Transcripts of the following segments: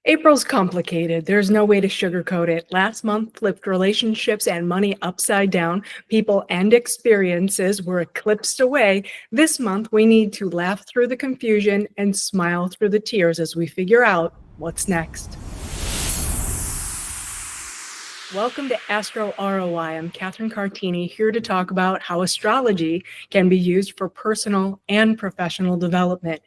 April's complicated. There's no way to sugarcoat it. Last month flipped relationships and money upside down. People and experiences were eclipsed away. This month, we need to laugh through the confusion and smile through the tears as we figure out what's next. Welcome to Astro ROI. I'm Catherine Cartini, here to talk about how astrology can be used for personal and professional development.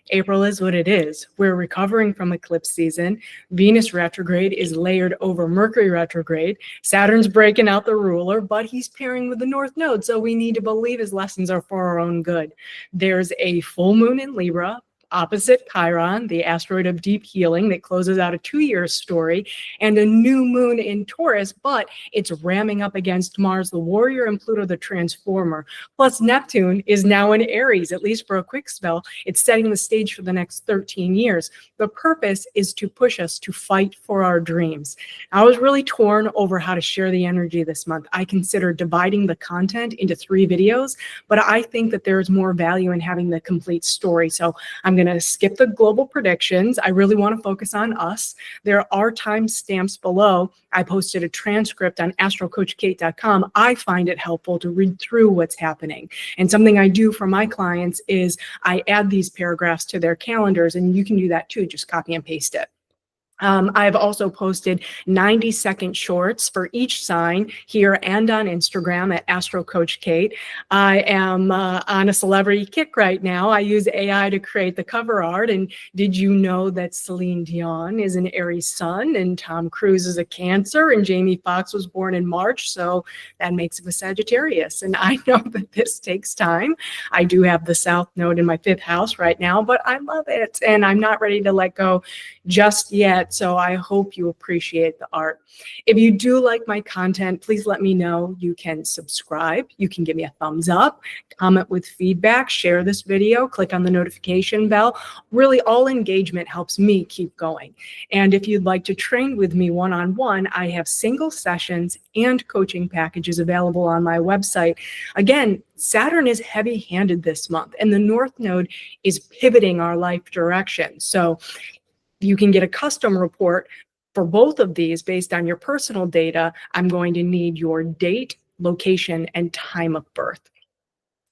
April is what it is. We're recovering from eclipse season. Venus retrograde is layered over Mercury retrograde. Saturn's breaking out the ruler, but he's pairing with the North Node, so we need to believe his lessons are for our own good. There's a full moon in Libra, opposite Chiron, the asteroid of deep healing that closes out a 2-year story, and a new moon in Taurus, but it's ramming up against Mars, the warrior, and Pluto, the transformer. Plus, Neptune is now in Aries, at least for a quick spell. It's setting the stage for the next 13 years. The purpose is to push us to fight for our dreams. I was really torn over how to share the energy this month. I considered dividing the content into 3 videos, but I think that there's more value in having the complete story. So I'm going to skip the global predictions. I really want to focus on us. There are timestamps below. I posted a transcript on astrocoachkate.com. I find it helpful to read through what's happening. And something I do for my clients is I add these paragraphs to their calendars, and you can do that too. Just copy and paste it. I've also posted 90-second shorts for each sign here and on Instagram at Astro Coach Kate. I am on a celebrity kick right now. I use AI to create the cover art. And did you know that Celine Dion is an Aries sun, and Tom Cruise is a Cancer, and Jamie Foxx was born in March, so that makes him a Sagittarius. And I know that this takes time. I do have the South Node in my 5th house right now, but I love it, and I'm not ready to let go just yet. So I hope you appreciate the art. If you do like my content, please let me know. You can subscribe. You can give me a thumbs up, comment with feedback, share this video, click on the notification bell. Really, all engagement helps me keep going. And if you'd like to train with me one-on-one, I have single sessions and coaching packages available on my website. Again, Saturn is heavy-handed this month, and the North Node is pivoting our life direction. So you can get a custom report for both of these based on your personal data. I'm going to need your date, location, and time of birth.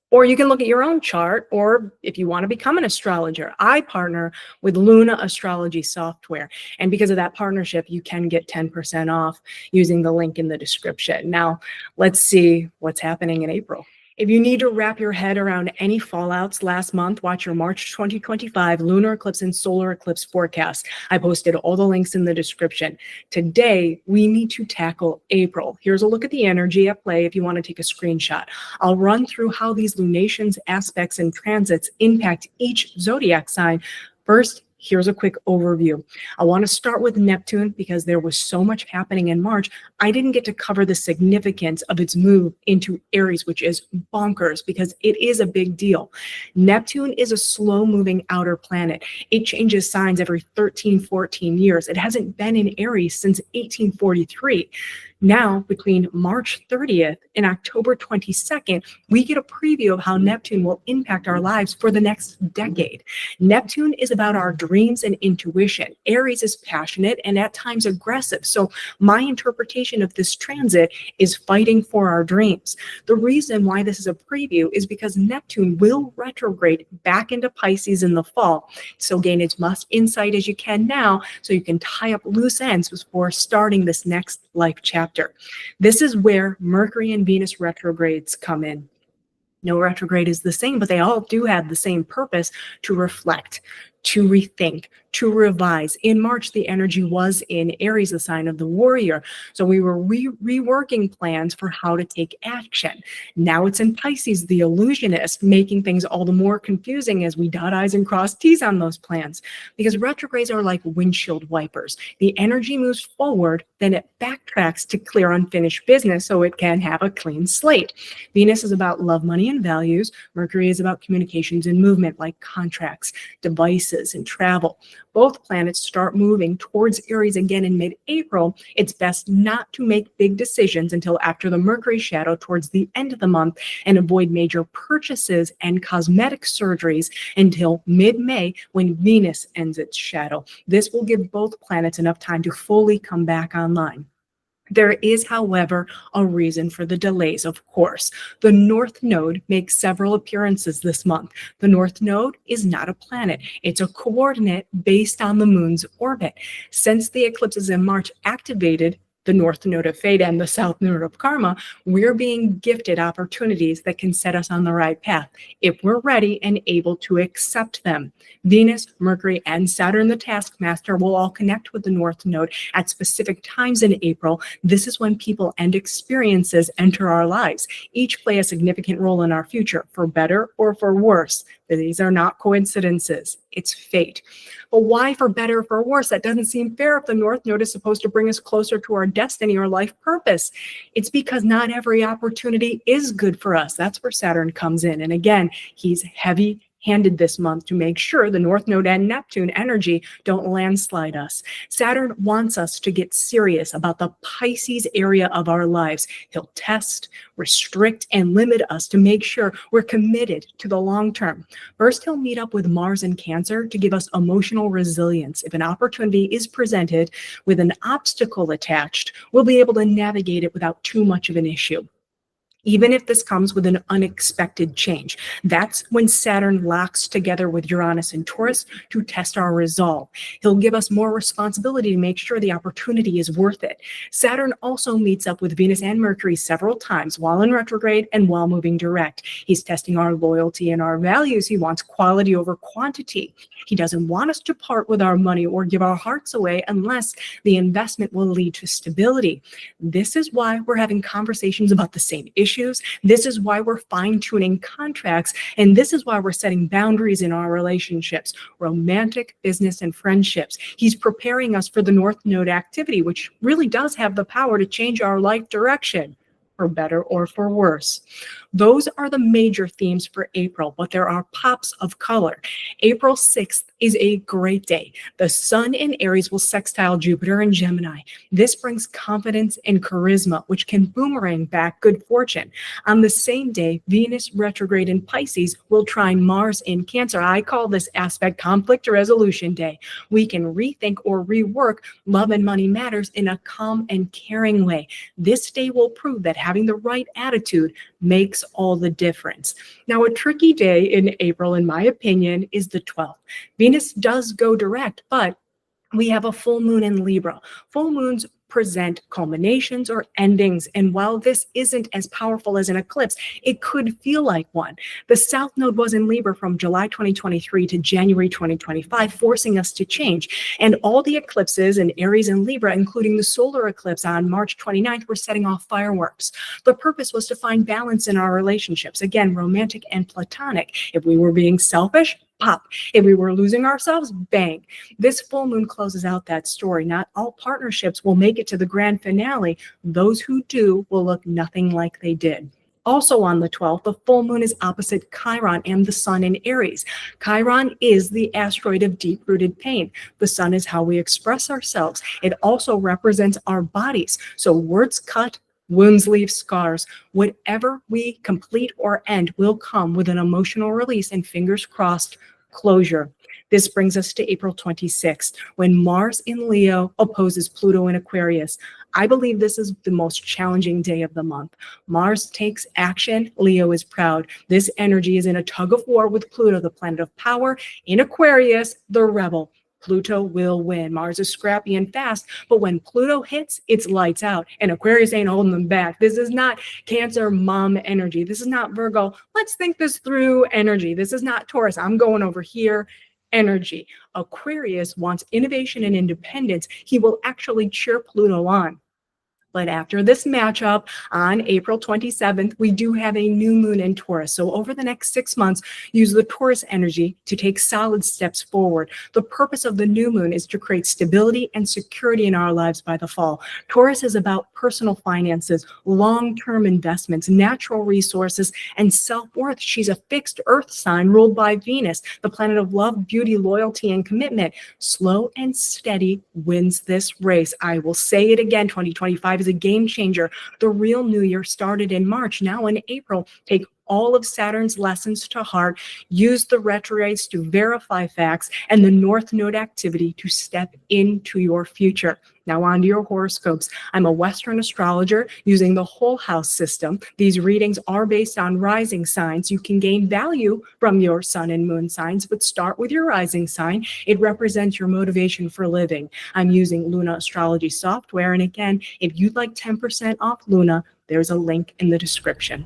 Or you can look at your own chart, or if you want to become an astrologer, I partner with Luna Astrology Software. And because of that partnership, you can get 10% off using the link in the description. Now, let's see what's happening in April. If you need to wrap your head around any fallouts last month, watch your March 2025 lunar eclipse and solar eclipse forecast. I posted all the links in the description. Today, we need to tackle April. Here's a look at the energy at play if you want to take a screenshot. I'll run through how these lunations, aspects, and transits impact each zodiac sign. First, here's a quick overview. I want to start with Neptune because there was so much happening in March. I didn't get to cover the significance of its move into Aries, which is bonkers because it is a big deal. Neptune is a slow-moving outer planet. It changes signs every 13, 14 years. It hasn't been in Aries since 1843. Now, between March 30th and October 22nd, we get a preview of how Neptune will impact our lives for the next decade. Neptune is about our dreams and intuition. Aries is passionate and at times aggressive. So my interpretation of this transit is fighting for our dreams. The reason why this is a preview is because Neptune will retrograde back into Pisces in the fall. So gain as much insight as you can now so you can tie up loose ends before starting this next life chapter. This is where Mercury and Venus retrogrades come in. No retrograde is the same, but they all do have the same purpose: to reflect, to rethink, to revise. In March, the energy was in Aries, the sign of the warrior. So we were reworking plans for how to take action. Now it's in Pisces, the illusionist, making things all the more confusing as we dot I's and cross T's on those plans. Because retrogrades are like windshield wipers. The energy moves forward, then it backtracks to clear unfinished business so it can have a clean slate. Venus is about love, money, and values. Mercury is about communications and movement, like contracts, devices, choices and travel. Both planets start moving towards Aries again in mid-April. It's best not to make big decisions until after the Mercury shadow towards the end of the month, and avoid major purchases and cosmetic surgeries until mid-May when Venus ends its shadow. This will give both planets enough time to fully come back online. There is, however, a reason for the delays, of course. The North Node makes several appearances this month. The North Node is not a planet. It's a coordinate based on the moon's orbit. Since the eclipses in March activated the North Node of Fate and the South Node of Karma, we're being gifted opportunities that can set us on the right path if we're ready and able to accept them. Venus, Mercury, and Saturn, the taskmaster, will all connect with the North Node at specific times in April. This is when people and experiences enter our lives. Each play a significant role in our future, for better or for worse. These are not coincidences. It's fate. But why for better or for worse? That doesn't seem fair if the North Node is supposed to bring us closer to our destiny or life purpose. It's because not every opportunity is good for us. That's where Saturn comes in. And again, he's heavy-handed this month to make sure the North Node and Neptune energy don't landslide us. Saturn wants us to get serious about the Pisces area of our lives. He'll test, restrict, and limit us to make sure we're committed to the long term. First, he'll meet up with Mars in Cancer to give us emotional resilience. If an opportunity is presented with an obstacle attached, we'll be able to navigate it without too much of an issue, even if this comes with an unexpected change. That's when Saturn locks together with Uranus and Taurus to test our resolve. He'll give us more responsibility to make sure the opportunity is worth it. Saturn also meets up with Venus and Mercury several times while in retrograde and while moving direct. He's testing our loyalty and our values. He wants quality over quantity. He doesn't want us to part with our money or give our hearts away unless the investment will lead to stability. This is why we're having conversations about the same issues. This is why we're fine-tuning contracts, and this is why we're setting boundaries in our relationships, romantic, business, and friendships. He's preparing us for the North Node activity, which really does have the power to change our life direction, for better or for worse. Those are the major themes for April, but there are pops of color. April 6th is a great day. The sun in Aries will sextile Jupiter in Gemini. This brings confidence and charisma, which can boomerang back good fortune. On the same day, Venus retrograde in Pisces will trine Mars in Cancer. I call this aspect conflict resolution day. We can rethink or rework love and money matters in a calm and caring way. This day will prove that having the right attitude makes all the difference. Now, a tricky day in April, in my opinion, is the 12th. Venus does go direct, but we have a full moon in Libra. Full moons present culminations or endings, and while this isn't as powerful as an eclipse, it could feel like one. The South Node was in Libra from July 2023 to January 2025, forcing us to change. And all the eclipses in Aries and Libra, including the solar eclipse on March 29th, were setting off fireworks. The purpose was to find balance in our relationships, again, romantic and platonic. If we were being selfish, pop. If we were losing ourselves, bang. This full moon closes out that story. Not all partnerships will make it to the grand finale. Those who do will look nothing like they did. Also on the 12th, the full moon is opposite Chiron and the sun in Aries. Chiron is the asteroid of deep-rooted pain. The sun is how we express ourselves. It also represents our bodies. So words cut, wounds leave scars. Whatever we complete or end will come with an emotional release and, fingers crossed, closure. This brings us to April 26th, when Mars in Leo opposes Pluto in Aquarius. I believe this is the most challenging day of the month. Mars takes action, Leo is proud. This energy is in a tug of war with Pluto, the planet of power, in Aquarius, the rebel. Pluto will win. Mars is scrappy and fast, but when Pluto hits, it's lights out, and Aquarius ain't holding them back. This is not Cancer mom energy. This is not Virgo, let's think this through energy. This is not Taurus, I'm going over here energy. Aquarius wants innovation and independence. He will actually cheer Pluto on. But after this matchup on April 27th, we do have a new moon in Taurus. So over the next 6 months, use the Taurus energy to take solid steps forward. The purpose of the new moon is to create stability and security in our lives by the fall. Taurus is about personal finances, long-term investments, natural resources, and self-worth. She's a fixed earth sign ruled by Venus, the planet of love, beauty, loyalty, and commitment. Slow and steady wins this race. I will say it again, 2025 is a game changer. The real new year started in March. Now in April, take all of Saturn's lessons to heart, use the retrogrades to verify facts, and the North Node activity to step into your future. Now on to your horoscopes. I'm a Western astrologer using the whole house system. These readings are based on rising signs. You can gain value from your sun and moon signs, but start with your rising sign. It represents your motivation for living. I'm using Luna astrology software. And again, if you'd like 10% off Luna, there's a link in the description.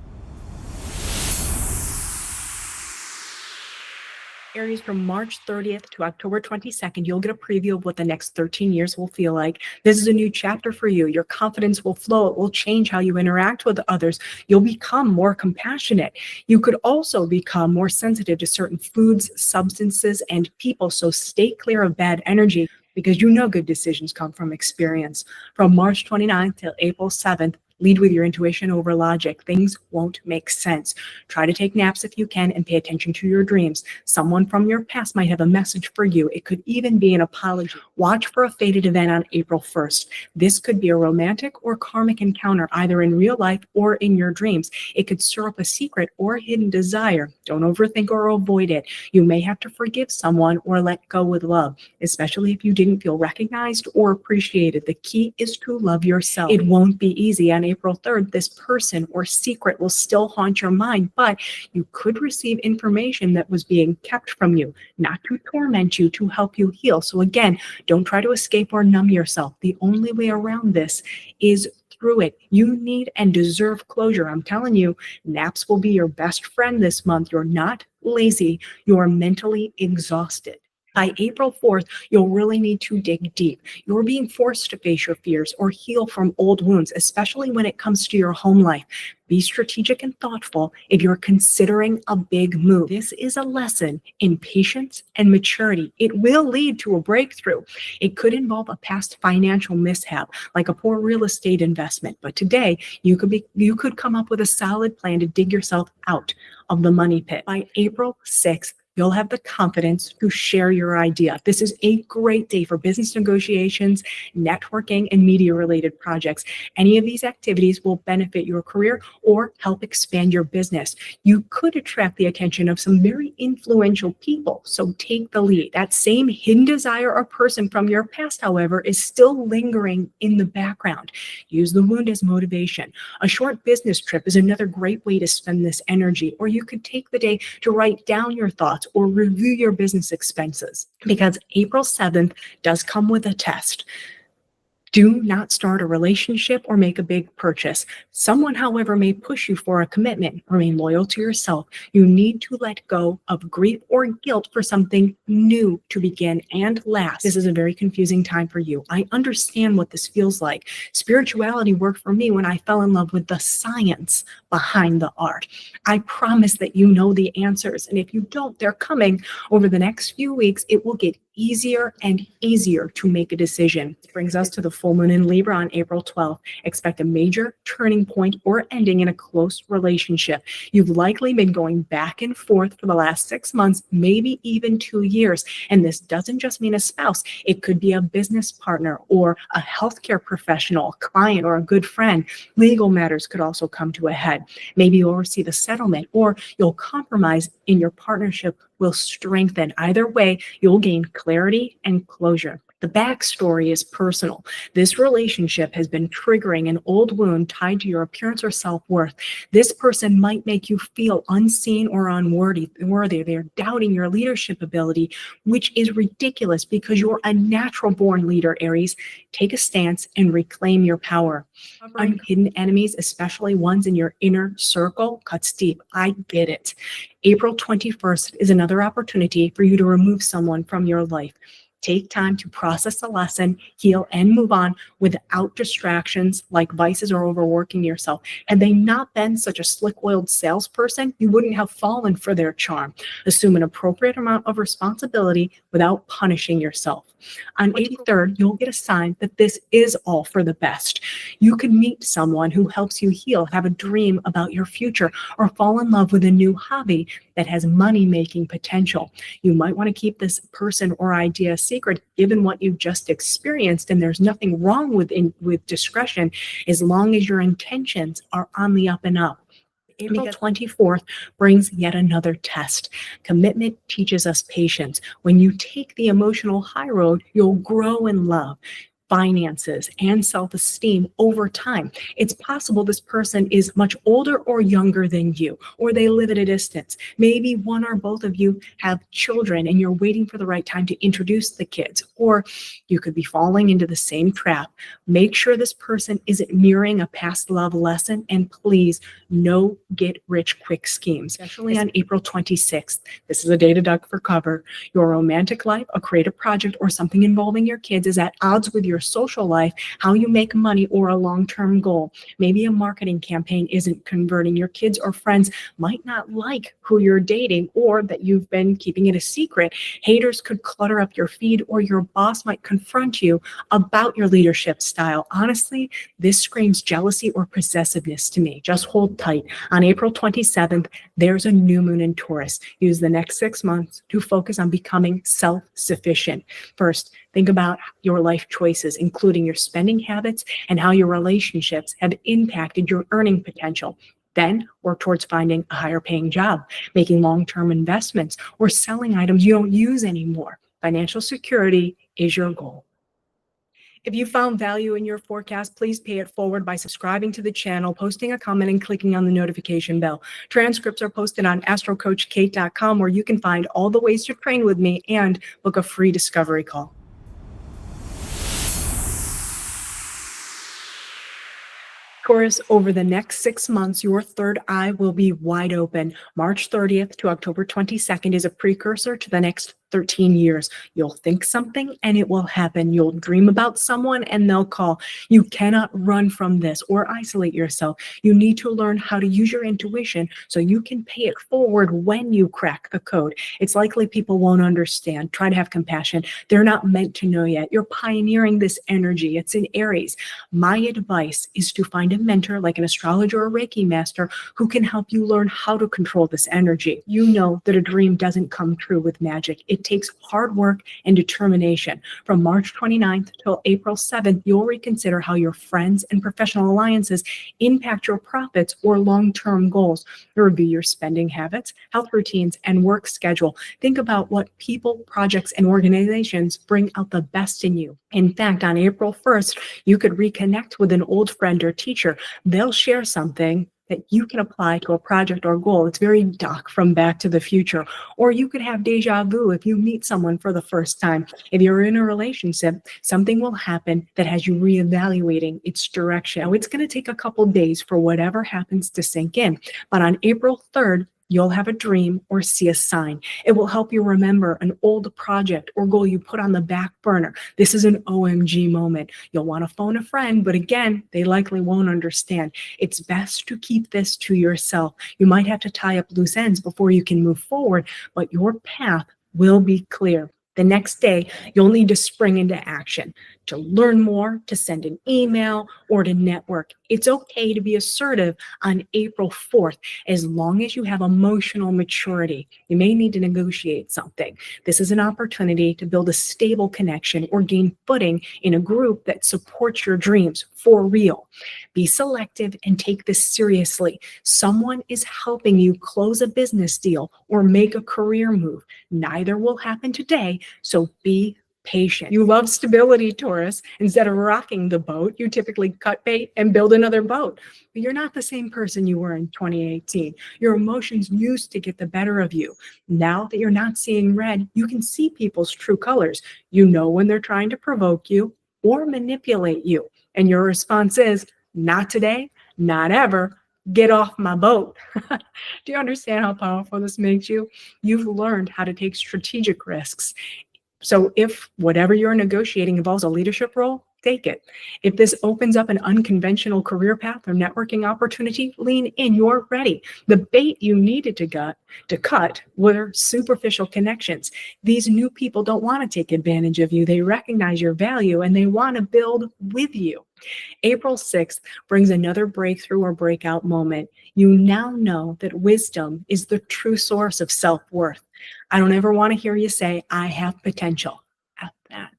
Aries, from March 30th to October 22nd, you'll get a preview of what the next 13 years will feel like. This is a new chapter for you. Your confidence will flow. It will change how you interact with others. You'll become more compassionate. You could also become more sensitive to certain foods, substances, and people. So stay clear of bad energy, because you know good decisions come from experience. From March 29th till April 7th, lead with your intuition over logic. Things won't make sense. Try to take naps if you can and pay attention to your dreams. Someone from your past might have a message for you. It could even be an apology. Watch for a fated event on April 1st. This could be a romantic or karmic encounter, either in real life or in your dreams. It could stir up a secret or hidden desire. Don't overthink or avoid it. You may have to forgive someone or let go with love, especially if you didn't feel recognized or appreciated. The key is to love yourself. It won't be easy. On April 3rd, this person or secret will still haunt your mind, but you could receive information that was being kept from you, not to torment you, to help you heal. So again, don't try to escape or numb yourself. The only way around this is through it. You need and deserve closure. I'm telling you, naps will be your best friend this month. You're not lazy. You're mentally exhausted. By April 4th, you'll really need to dig deep. You're being forced to face your fears or heal from old wounds, especially when it comes to your home life. Be strategic and thoughtful if you're considering a big move. This is a lesson in patience and maturity. It will lead to a breakthrough. It could involve a past financial mishap, like a poor real estate investment. But today, you could come up with a solid plan to dig yourself out of the money pit. By April 6th, you'll have the confidence to share your idea. This is a great day for business negotiations, networking, and media-related projects. Any of these activities will benefit your career or help expand your business. You could attract the attention of some very influential people, so take the lead. That same hidden desire or person from your past, however, is still lingering in the background. Use the wound as motivation. A short business trip is another great way to spend this energy, or you could take the day to write down your thoughts or review your business expenses, because April 7th does come with a test. Do not start a relationship or make a big purchase. Someone, however, may push you for a commitment. Remain loyal to yourself. You need to let go of grief or guilt for something new to begin and last. This is a very confusing time for you. I understand what this feels like. Spirituality worked for me when I fell in love with the science behind the art. I promise that you know the answers, and if you don't, they're coming. Over the next few weeks, it will get easier and easier to make a decision. This brings us to the full moon in Libra on April 12th. Expect a major turning point or ending in a close relationship. You've likely been going back and forth for the last 6 months, maybe even 2 years. And this doesn't just mean a spouse. It could be a business partner or a healthcare professional, a client, or a good friend. Legal matters could also come to a head. Maybe you'll receive a settlement, or you'll compromise in your partnership will strengthen. Either way, you'll gain clarity and closure. The backstory is personal. This relationship has been triggering an old wound tied to your appearance or self-worth. This person might make you feel unseen or unworthy. They're doubting your leadership ability, which is ridiculous because you're a natural-born leader, Aries. Take a stance and reclaim your power. Hidden enemies, especially ones in your inner circle, cuts deep. I get it. April 21st is another opportunity for you to remove someone from your life. Take time to process the lesson, heal, and move on without distractions like vices or overworking yourself. Had they not been such a slick-oiled salesperson, you wouldn't have fallen for their charm. Assume an appropriate amount of responsibility without punishing yourself. On April 3rd, you'll get a sign that this is all for the best. You could meet someone who helps you heal, have a dream about your future, or fall in love with a new hobby that has money-making potential. You might want to keep this person or idea secret given what you've just experienced, and there's nothing wrong with discretion as long as your intentions are on the up and up. April 24th brings yet another test. Commitment teaches us patience. When you take the emotional high road, you'll grow in love, finances, and self-esteem over time. It's possible this person is much older or younger than you, or they live at a distance. Maybe one or both of you have children and you're waiting for the right time to introduce the kids, or you could be falling into the same trap. Make sure this person isn't mirroring a past love lesson, and please, no get-rich-quick schemes, especially on April 26th. This is a day to duck for cover. Your romantic life, a creative project, or something involving your kids is at odds with your social life, how you make money, or a long-term goal. Maybe a marketing campaign isn't converting. Your kids or friends might not like who you're dating, or that you've been keeping it a secret. Haters could clutter up your feed, or your boss might confront you about your leadership style. Honestly, this screams jealousy or possessiveness to me. Just hold tight. On April 27th, there's a new moon in Taurus. Use the next 6 months to focus on becoming self-sufficient. First, think about your life choices, including your spending habits and how your relationships have impacted your earning potential. Then work towards finding a higher paying job, making long-term investments, or selling items you don't use anymore. Financial security is your goal. If you found value in your forecast, please pay it forward by subscribing to the channel, posting a comment, and clicking on the notification bell. Transcripts are posted on astrocoachkate.com, where you can find all the ways to train with me and book a free discovery call. Taurus, over the next 6 months, your third eye will be wide open. March 30th to October 22nd is a precursor to the next 13 years. You'll think something and it will happen. You'll dream about someone and they'll call. You cannot run from this or isolate yourself. You need to learn how to use your intuition so you can pay it forward when you crack the code. It's likely people won't understand. Try to have compassion. They're not meant to know yet. You're pioneering this energy. It's in Aries. My advice is to find a mentor like an astrologer or Reiki master who can help you learn how to control this energy. You know that a dream doesn't come true with magic. It takes hard work and determination. From March 29th till April 7th, you'll reconsider how your friends and professional alliances impact your profits or long-term goals. Review your spending habits, health routines, and work schedule. Think about what people, projects, and organizations bring out the best in you. In fact, on April 1st, you could reconnect with an old friend or teacher. They'll share something that you can apply to a project or goal. It's very Doc from Back to the Future. Or you could have deja vu if you meet someone for the first time. If you're in a relationship, something will happen that has you reevaluating its direction. Now, it's going to take a couple days for whatever happens to sink in. But on April 3rd, you'll have a dream or see a sign. It will help you remember an old project or goal you put on the back burner. This is an OMG moment. You'll want to phone a friend, but again, they likely won't understand. It's best to keep this to yourself. You might have to tie up loose ends before you can move forward, but your path will be clear. The next day, you'll need to spring into action, to learn more, to send an email, or to network. It's okay to be assertive on April 4th, as long as you have emotional maturity. You may need to negotiate something. This is an opportunity to build a stable connection or gain footing in a group that supports your dreams for real. Be selective and take this seriously. Someone is helping you close a business deal or make a career move. Neither will happen today, so be patient. You love stability, Taurus. Instead of rocking the boat, you typically cut bait and build another boat. But you're not the same person you were in 2018. Your emotions used to get the better of you. Now that you're not seeing red, you can see people's true colors. You know when they're trying to provoke you or manipulate you. And your response is, not today, not ever. Get off my boat. Do you understand how powerful this makes you? You've learned how to take strategic risks. So if whatever you're negotiating involves a leadership role, take it. If this opens up an unconventional career path or networking opportunity, lean in. You're ready. The bait you needed to cut were superficial connections. These new people don't want to take advantage of you. They recognize your value and they want to build with you. April 6th brings another breakthrough or breakout moment. You now know that wisdom is the true source of self-worth. I don't ever want to hear you say, I have potential. F that.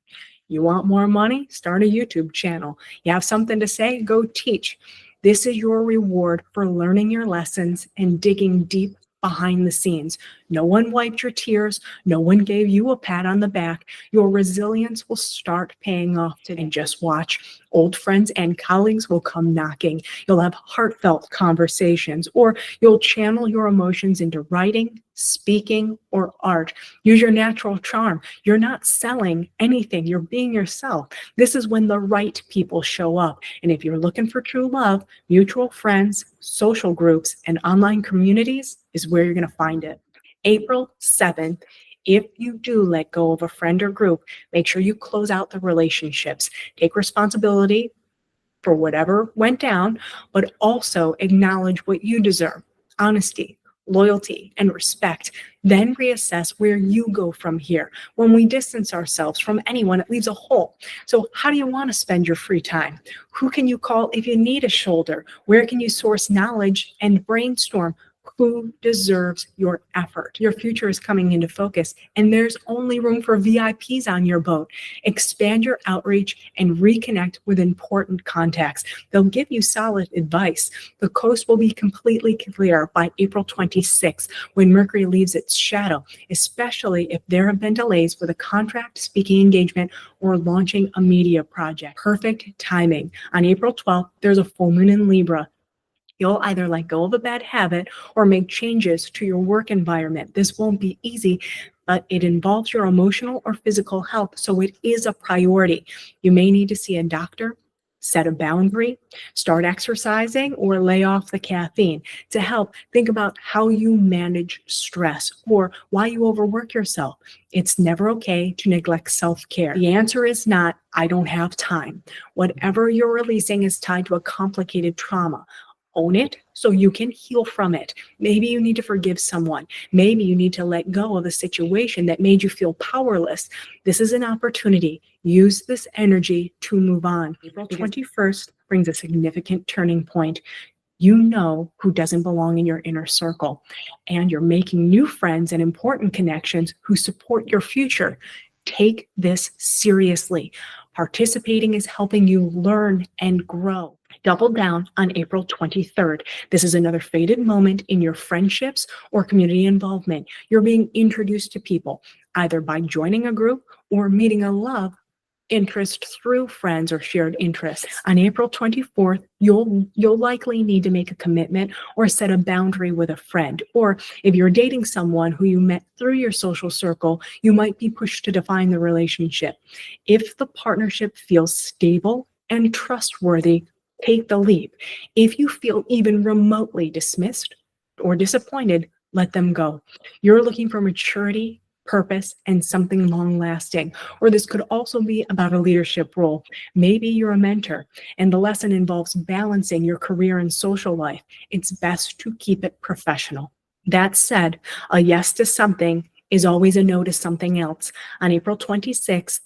You want more money? Start a YouTube channel. You have something to say? Go teach. This is your reward for learning your lessons and digging deep behind the scenes. No one wiped your tears. No one gave you a pat on the back. Your resilience will start paying off today. And just watch. Old friends and colleagues will come knocking. You'll have heartfelt conversations, or you'll channel your emotions into writing, speaking, or art. Use your natural charm. You're not selling anything. You're being yourself. This is when the right people show up. And if you're looking for true love, mutual friends, social groups, and online communities is where you're going to find it. April 7th, if you do let go of a friend or group, make sure you close out the relationships. Take responsibility for whatever went down, but also acknowledge what you deserve: honesty, loyalty, and respect. Then reassess where you go from here. When we distance ourselves from anyone, it leaves a hole. So how do you want to spend your free time? Who can you call if you need a shoulder? Where can you source knowledge and brainstorm? Who deserves your effort? Your future is coming into focus, and there's only room for VIPs on your boat. Expand your outreach and reconnect with important contacts. They'll give you solid advice. The coast will be completely clear by April 26th when Mercury leaves its shadow, especially if there have been delays with a contract, speaking engagement, or launching a media project. Perfect timing. On April 12th, there's a full moon in Libra. You'll either let go of a bad habit or make changes to your work environment. This won't be easy, but it involves your emotional or physical health, so it is a priority. You may need to see a doctor, set a boundary, start exercising, or lay off the caffeine. To help, think about how you manage stress or why you overwork yourself. It's never okay to neglect self-care. The answer is not, I don't have time. Whatever you're releasing is tied to a complicated trauma. Own it so you can heal from it. Maybe you need to forgive someone. Maybe you need to let go of a situation that made you feel powerless. This is an opportunity. Use this energy to move on. April 21st brings a significant turning point. You know who doesn't belong in your inner circle, and you're making new friends and important connections who support your future. Take this seriously. Participating is helping you learn and grow. Double down on April 23rd. This is another fated moment in your friendships or community involvement. You're being introduced to people, either by joining a group or meeting a love interest through friends or shared interests. On April 24th, you'll likely need to make a commitment or set a boundary with a friend. Or if you're dating someone who you met through your social circle, you might be pushed to define the relationship. If the partnership feels stable and trustworthy, take the leap. If you feel even remotely dismissed or disappointed, let them go. You're looking for maturity, purpose, and something long-lasting. Or this could also be about a leadership role. Maybe you're a mentor, and the lesson involves balancing your career and social life. It's best to keep it professional. That said, a yes to something is always a no to something else. On April 26th,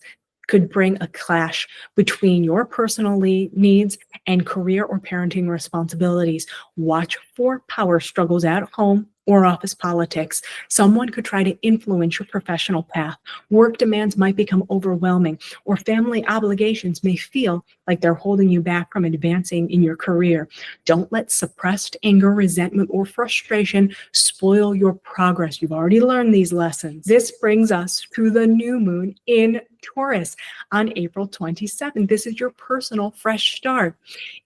could bring a clash between your personal needs and career or parenting responsibilities. Watch for power struggles at home or office politics. Someone could try to influence your professional path. Work demands might become overwhelming, or family obligations may feel like they're holding you back from advancing in your career. Don't let suppressed anger, resentment, or frustration spoil your progress. You've already learned these lessons. This brings us to the new moon in Taurus on April 27th. This is your personal fresh start.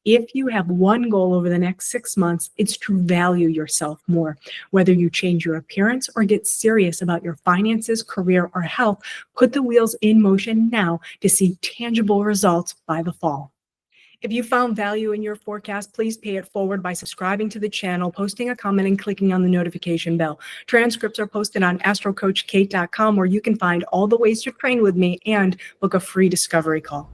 If you have one goal over the next 6 months, it's to value yourself more. Whether you change your appearance or get serious about your finances, career, or health, put the wheels in motion now to see tangible results by the fall. If you found value in your forecast, please pay it forward by subscribing to the channel, posting a comment, and clicking on the notification bell. Transcripts are posted on astrocoachkate.com, where you can find all the ways to train with me and book a free discovery call.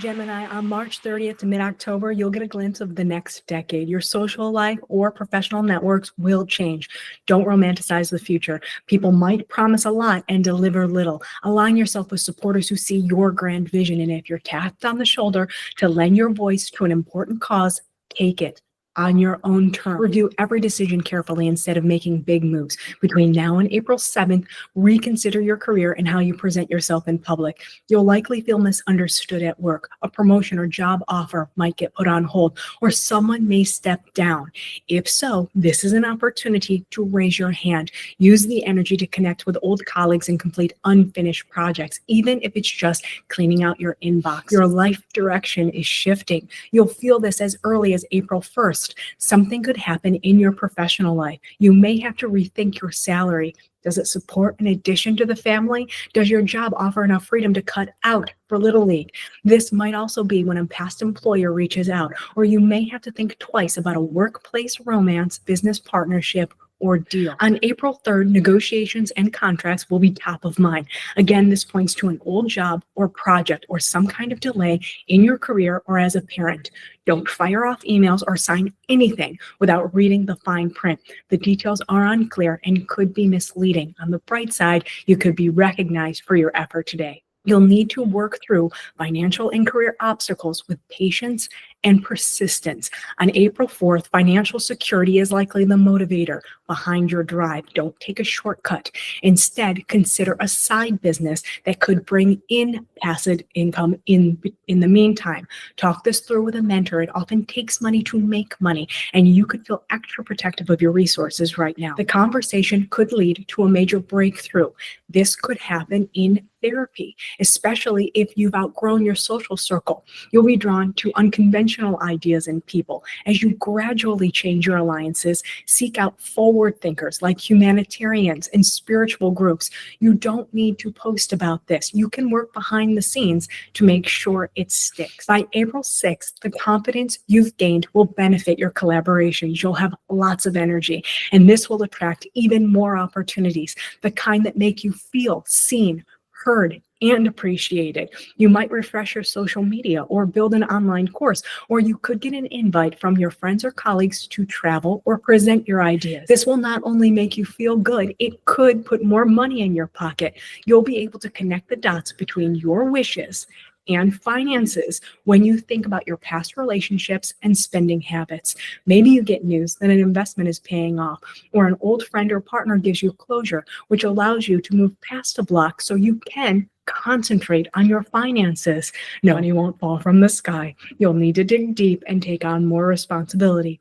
Gemini, on March 30th to mid-October, you'll get a glimpse of the next decade. Your social life or professional networks will change. Don't romanticize the future. People might promise a lot and deliver little. Align yourself with supporters who see your grand vision, and if you're tapped on the shoulder to lend your voice to an important cause, take it on your own terms. Review every decision carefully instead of making big moves. Between now and April 7th, reconsider your career and how you present yourself in public. You'll likely feel misunderstood at work. A promotion or job offer might get put on hold, or someone may step down. If so, this is an opportunity to raise your hand. Use the energy to connect with old colleagues and complete unfinished projects, even if it's just cleaning out your inbox. Your life direction is shifting. You'll feel this as early as April 1st. Something could happen in your professional life. You may have to rethink your salary. Does it support an addition to the family? Does your job offer enough freedom to cut out for Little League? This might also be when a past employer reaches out, or you may have to think twice about a workplace romance, business partnership, or deal. On April 3rd, negotiations and contracts will be top of mind. Again, this points to an old job or project or some kind of delay in your career or as a parent. Don't fire off emails or sign anything without reading the fine print. The details are unclear and could be misleading. On the bright side, you could be recognized for your effort today. You'll need to work through financial and career obstacles with patience and persistence. On April 4th, financial security is likely the motivator behind your drive. Don't take a shortcut. Instead, consider a side business that could bring in passive income in the meantime. Talk this through with a mentor. It often takes money to make money, and you could feel extra protective of your resources right now. The conversation could lead to a major breakthrough. This could happen in therapy, especially if you've outgrown your social circle. You'll be drawn to unconventional ideas and people. As you gradually change your alliances, seek out forward thinkers like humanitarians and spiritual groups. You don't need to post about this. You can work behind the scenes to make sure it sticks. By April 6th, the confidence you've gained will benefit your collaborations. You'll have lots of energy, and this will attract even more opportunities, the kind that make you feel seen, heard, and appreciated. You might refresh your social media or build an online course, or you could get an invite from your friends or colleagues to travel or present your ideas. This will not only make you feel good, it could put more money in your pocket. You'll be able to connect the dots between your wishes and finances when you think about your past relationships and spending habits. Maybe you get news that an investment is paying off, or an old friend or partner gives you closure, which allows you to move past a block so you can concentrate on your finances. No, money won't fall from the sky. You'll need to dig deep and take on more responsibility.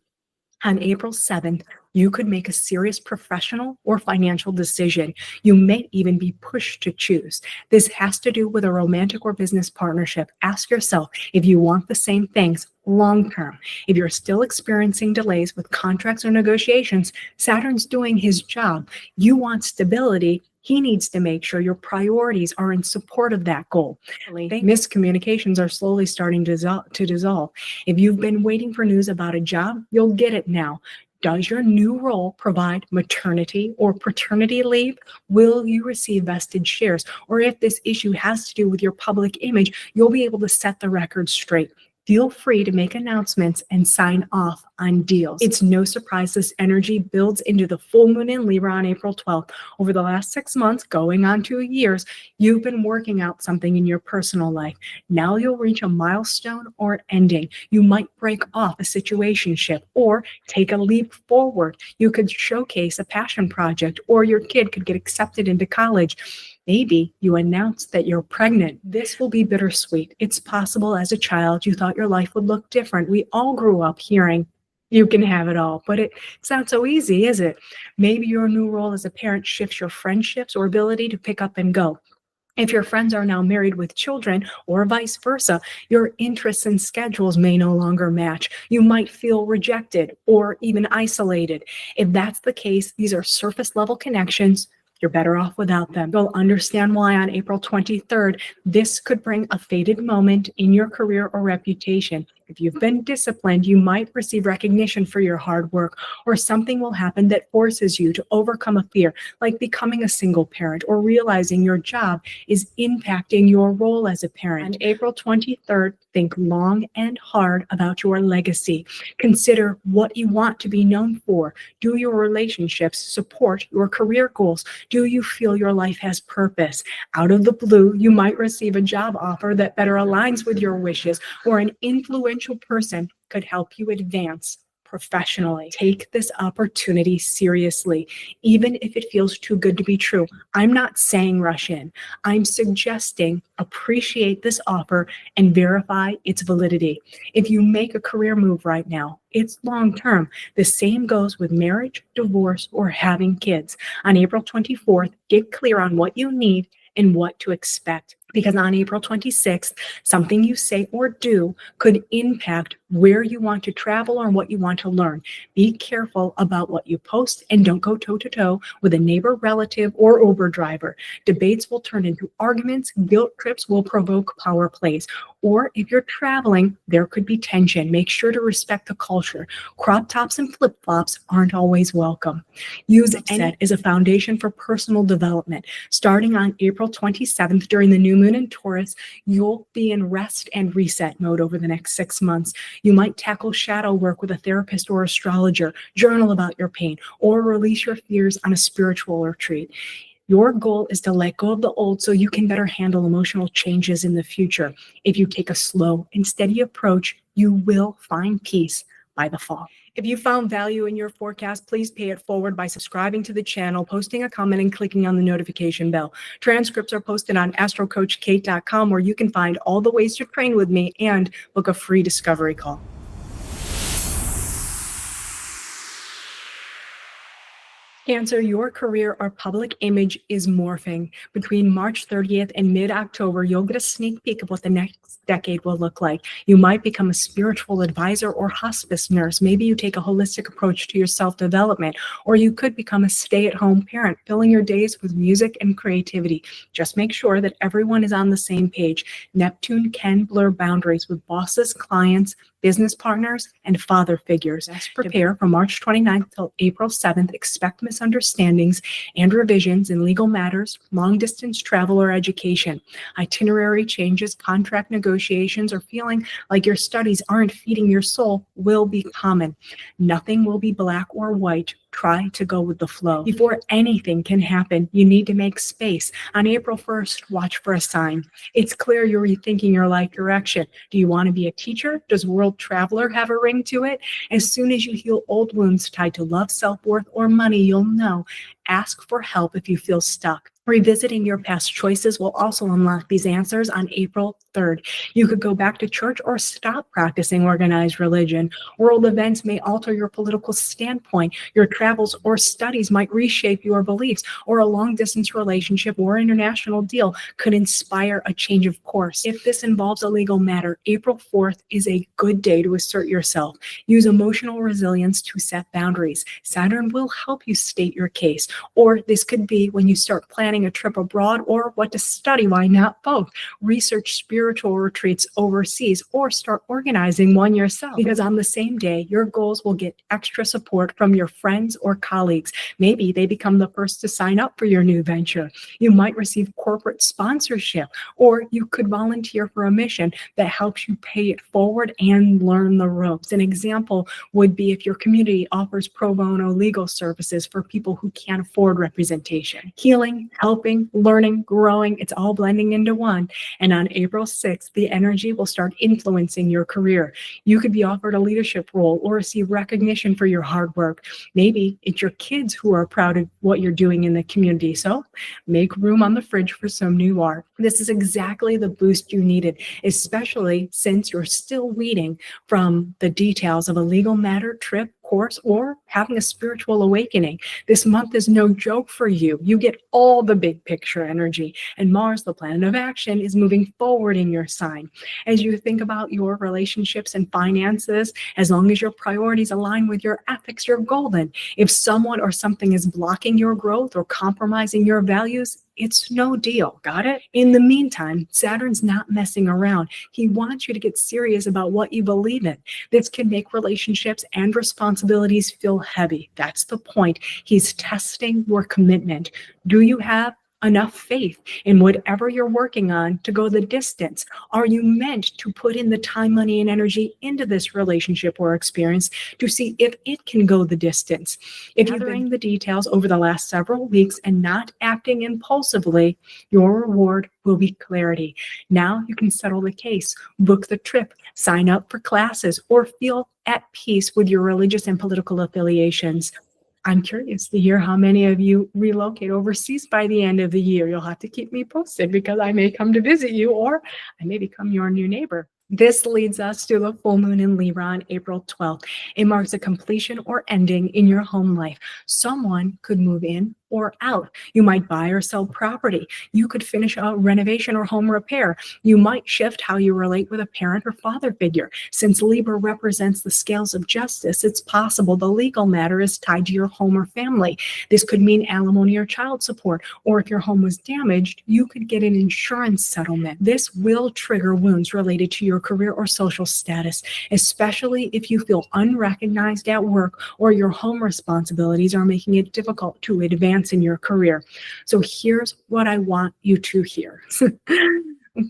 On April 7th, you could make a serious professional or financial decision. You may even be pushed to choose. This has to do with a romantic or business partnership. Ask yourself if you want the same things long term. If you're still experiencing delays with contracts or negotiations, Saturn's doing his job. You want stability. He needs to make sure your priorities are in support of that goal. Miscommunications are slowly starting to dissolve. If you've been waiting for news about a job, you'll get it now. Does your new role provide maternity or paternity leave? Will you receive vested shares? Or if this issue has to do with your public image, you'll be able to set the record straight. Feel free to make announcements and sign off on deals. It's no surprise this energy builds into the full moon in Libra on April 12th. Over the last 6 months, going on 2 years, you've been working out something in your personal life. Now you'll reach a milestone or an ending. You might break off a situationship or take a leap forward. You could showcase a passion project, or your kid could get accepted into college. Maybe you announce that you're pregnant. This will be bittersweet. It's possible as a child you thought your life would look different. We all grew up hearing, you can have it all, but it's not so easy, is it? Maybe your new role as a parent shifts your friendships or ability to pick up and go. If your friends are now married with children, or vice versa, your interests and schedules may no longer match. You might feel rejected or even isolated. If that's the case, these are surface level connections. You're better off without them. You'll understand why on April 23rd, this could bring a fated moment in your career or reputation. If you've been disciplined, you might receive recognition for your hard work, or something will happen that forces you to overcome a fear, like becoming a single parent or realizing your job is impacting your role as a parent. On April 23rd, think long and hard about your legacy. Consider what you want to be known for. Do your relationships support your career goals? Do you feel your life has purpose? Out of the blue, you might receive a job offer that better aligns with your wishes, or an influential person could help you advance professionally. Take this opportunity seriously, even if it feels too good to be true. I'm not saying rush in. I'm suggesting appreciate this offer and verify its validity. If you make a career move right now, it's long term. The same goes with marriage, divorce, or having kids. On April 24th, get clear on what you need and what to expect. Because on April 26th, something you say or do could impact where you want to travel or what you want to learn. Be careful about what you post and don't go toe-to-toe with a neighbor, relative, or Uber driver. Debates will turn into arguments. Guilt trips will provoke power plays. Or if you're traveling, there could be tension. Make sure to respect the culture. Crop tops and flip-flops aren't always welcome. Use set as a foundation for personal development. Starting on April 27th during the new moon in Taurus, you'll be in rest and reset mode over the next 6 months. You might tackle shadow work with a therapist or astrologer, journal about your pain, or release your fears on a spiritual retreat. Your goal is to let go of the old so you can better handle emotional changes in the future. If you take a slow and steady approach, you will find peace by the fall. If you found value in your forecast, please pay it forward by subscribing to the channel, posting a comment, and clicking on the notification bell. Transcripts are posted on astrocoachkate.com, where you can find all the ways to train with me and book a free discovery call. Cancer, your career or public image is morphing. Between March 30th and mid-October, you'll get a sneak peek of what the next decade will look like. You might become a spiritual advisor or hospice nurse. Maybe you take a holistic approach to your self-development, or you could become a stay-at-home parent, filling your days with music and creativity. Just make sure that everyone is on the same page. Neptune can blur boundaries with bosses, clients, business partners, and father figures. Prepare for March 29th till April 7th. Expect misunderstandings and revisions in legal matters, long-distance travel, or education. Itinerary changes, contract negotiations, or feeling like your studies aren't feeding your soul will be common. Nothing will be black or white. Try to go with the flow. Before anything can happen, you need to make space. On April 1st, watch for a sign. It's clear you're rethinking your life direction. Do you want to be a teacher? Does world traveler have a ring to it? As soon as you heal old wounds tied to love, self-worth, or money, you'll know. Ask for help if you feel stuck. Revisiting your past choices will also unlock these answers on April 3rd. You could go back to church or stop practicing organized religion. World events may alter your political standpoint. Your travels or studies might reshape your beliefs, or a long-distance relationship or international deal could inspire a change of course. If this involves a legal matter, April 4th is a good day to assert yourself. Use emotional resilience to set boundaries. Saturn will help you state your case, or this could be when you start planning a trip abroad or what to study. Why not both? Research spiritual retreats overseas, or start organizing one yourself, because on the same day, your goals will get extra support from your friends or colleagues. Maybe they become the first to sign up for your new venture. You might receive corporate sponsorship, or you could volunteer for a mission that helps you pay it forward and learn the ropes. An example would be if your community offers pro bono legal services for people who can't afford representation. Healing, helping, learning, growing, it's all blending into one. And on April 6th, the energy will start influencing your career. You could be offered a leadership role or receive recognition for your hard work. Maybe it's your kids who are proud of what you're doing in the community. So make room on the fridge for some new art. This is exactly the boost you needed, especially since you're still weeding from the details of a legal matter, trip, course, or having a spiritual awakening. This month is no joke for you. You get all the big picture energy, and Mars, the planet of action, is moving forward in your sign. As you think about your relationships and finances, as long as your priorities align with your ethics, you're golden. If someone or something is blocking your growth or compromising your values, it's no deal. Got it? In the meantime, Saturn's not messing around. He wants you to get serious about what you believe in. This can make relationships and responsibilities feel heavy. That's the point. He's testing your commitment. Do you have enough faith in whatever you're working on to go the distance? Are you meant to put in the time, money, and energy into this relationship or experience to see if it can go the distance? If you're gathering the details over the last several weeks and not acting impulsively, your reward will be clarity. Now you can settle the case, book the trip, sign up for classes, or feel at peace with your religious and political affiliations. I'm curious to hear how many of you relocate overseas by the end of the year. You'll have to keep me posted because I may come to visit you, or I may become your new neighbor. This leads us to the full moon in Libra on April 12th. It marks a completion or ending in your home life. Someone could move in or out. You might buy or sell property. You could finish a renovation or home repair. You might shift how you relate with a parent or father figure. Since Libra represents the scales of justice, it's possible the legal matter is tied to your home or family. This could mean alimony or child support, or if your home was damaged, you could get an insurance settlement. This will trigger wounds related to your career or social status, especially if you feel unrecognized at work or your home responsibilities are making it difficult to advance in your career. So here's what I want you to hear.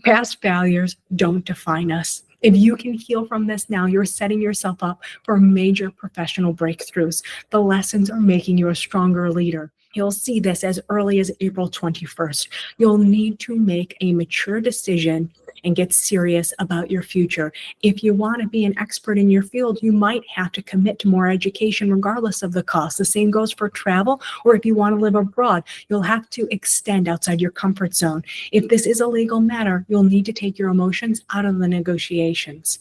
Past failures don't define us. If you can heal from this now, you're setting yourself up for major professional breakthroughs. The lessons are making you a stronger leader. You'll see this as early as April 21st. You'll need to make a mature decision and get serious about your future. If you want to be an expert in your field, you might have to commit to more education regardless of the cost. The same goes for travel, or if you want to live abroad, you'll have to extend outside your comfort zone. If this is a legal matter, you'll need to take your emotions out of the negotiations.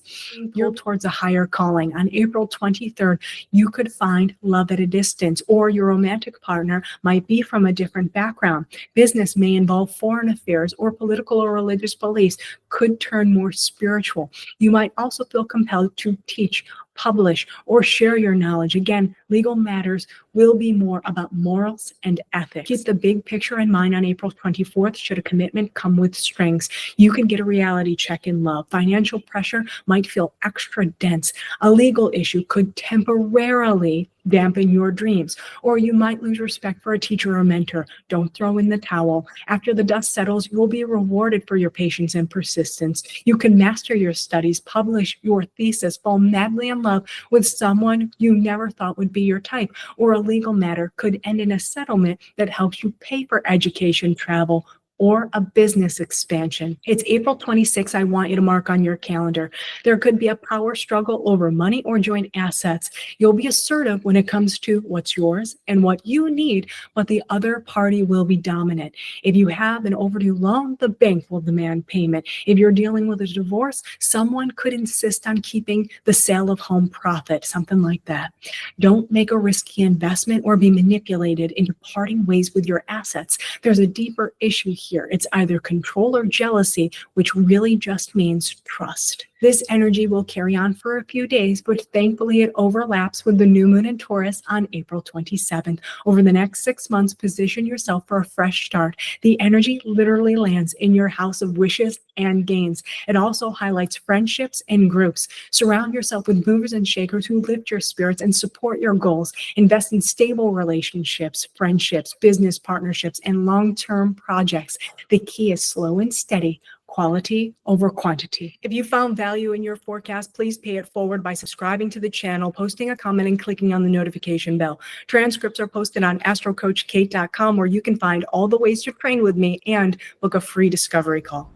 You're towards a higher calling. On April 23rd, you could find love at a distance, or your romantic partner might be from a different background. Business may involve foreign affairs, or political or religious beliefs could turn more spiritual. You might also feel compelled to teach, publish, or share your knowledge. Again, legal matters will be more about morals and ethics. Keep the big picture in mind on April 24th. Should a commitment come with strings, you can get a reality check in love. Financial pressure might feel extra dense. A legal issue could temporarily dampen your dreams, or you might lose respect for a teacher or mentor. Don't throw in the towel. After the dust settles, you'll be rewarded for your patience and persistence. You can master your studies, publish your thesis, fall madly in love with someone you never thought would be your type, or a legal matter could end in a settlement that helps you pay for education, travel, or a business expansion. It's April 26th. I want you to mark on your calendar. There could be a power struggle over money or joint assets. You'll be assertive when it comes to what's yours and what you need, but the other party will be dominant. If you have an overdue loan, the bank will demand payment. If you're dealing with a divorce, someone could insist on keeping the sale of home profit, something like that. Don't make a risky investment or be manipulated into parting ways with your assets. There's a deeper issue here. It's either control or jealousy, which really just means trust. This energy will carry on for a few days, but thankfully it overlaps with the new moon in Taurus on April 27th. Over the next 6 months, position yourself for a fresh start. The energy literally lands in your house of wishes and gains. It also highlights friendships and groups. Surround yourself with movers and shakers who lift your spirits and support your goals. Invest in stable relationships, friendships, business partnerships, and long-term projects. The key is slow and steady. Quality over quantity. If you found value in your forecast, please pay it forward by subscribing to the channel, posting a comment, and clicking on the notification bell. Transcripts are posted on astrocoachkate.com, where you can find all the ways to train with me and book a free discovery call.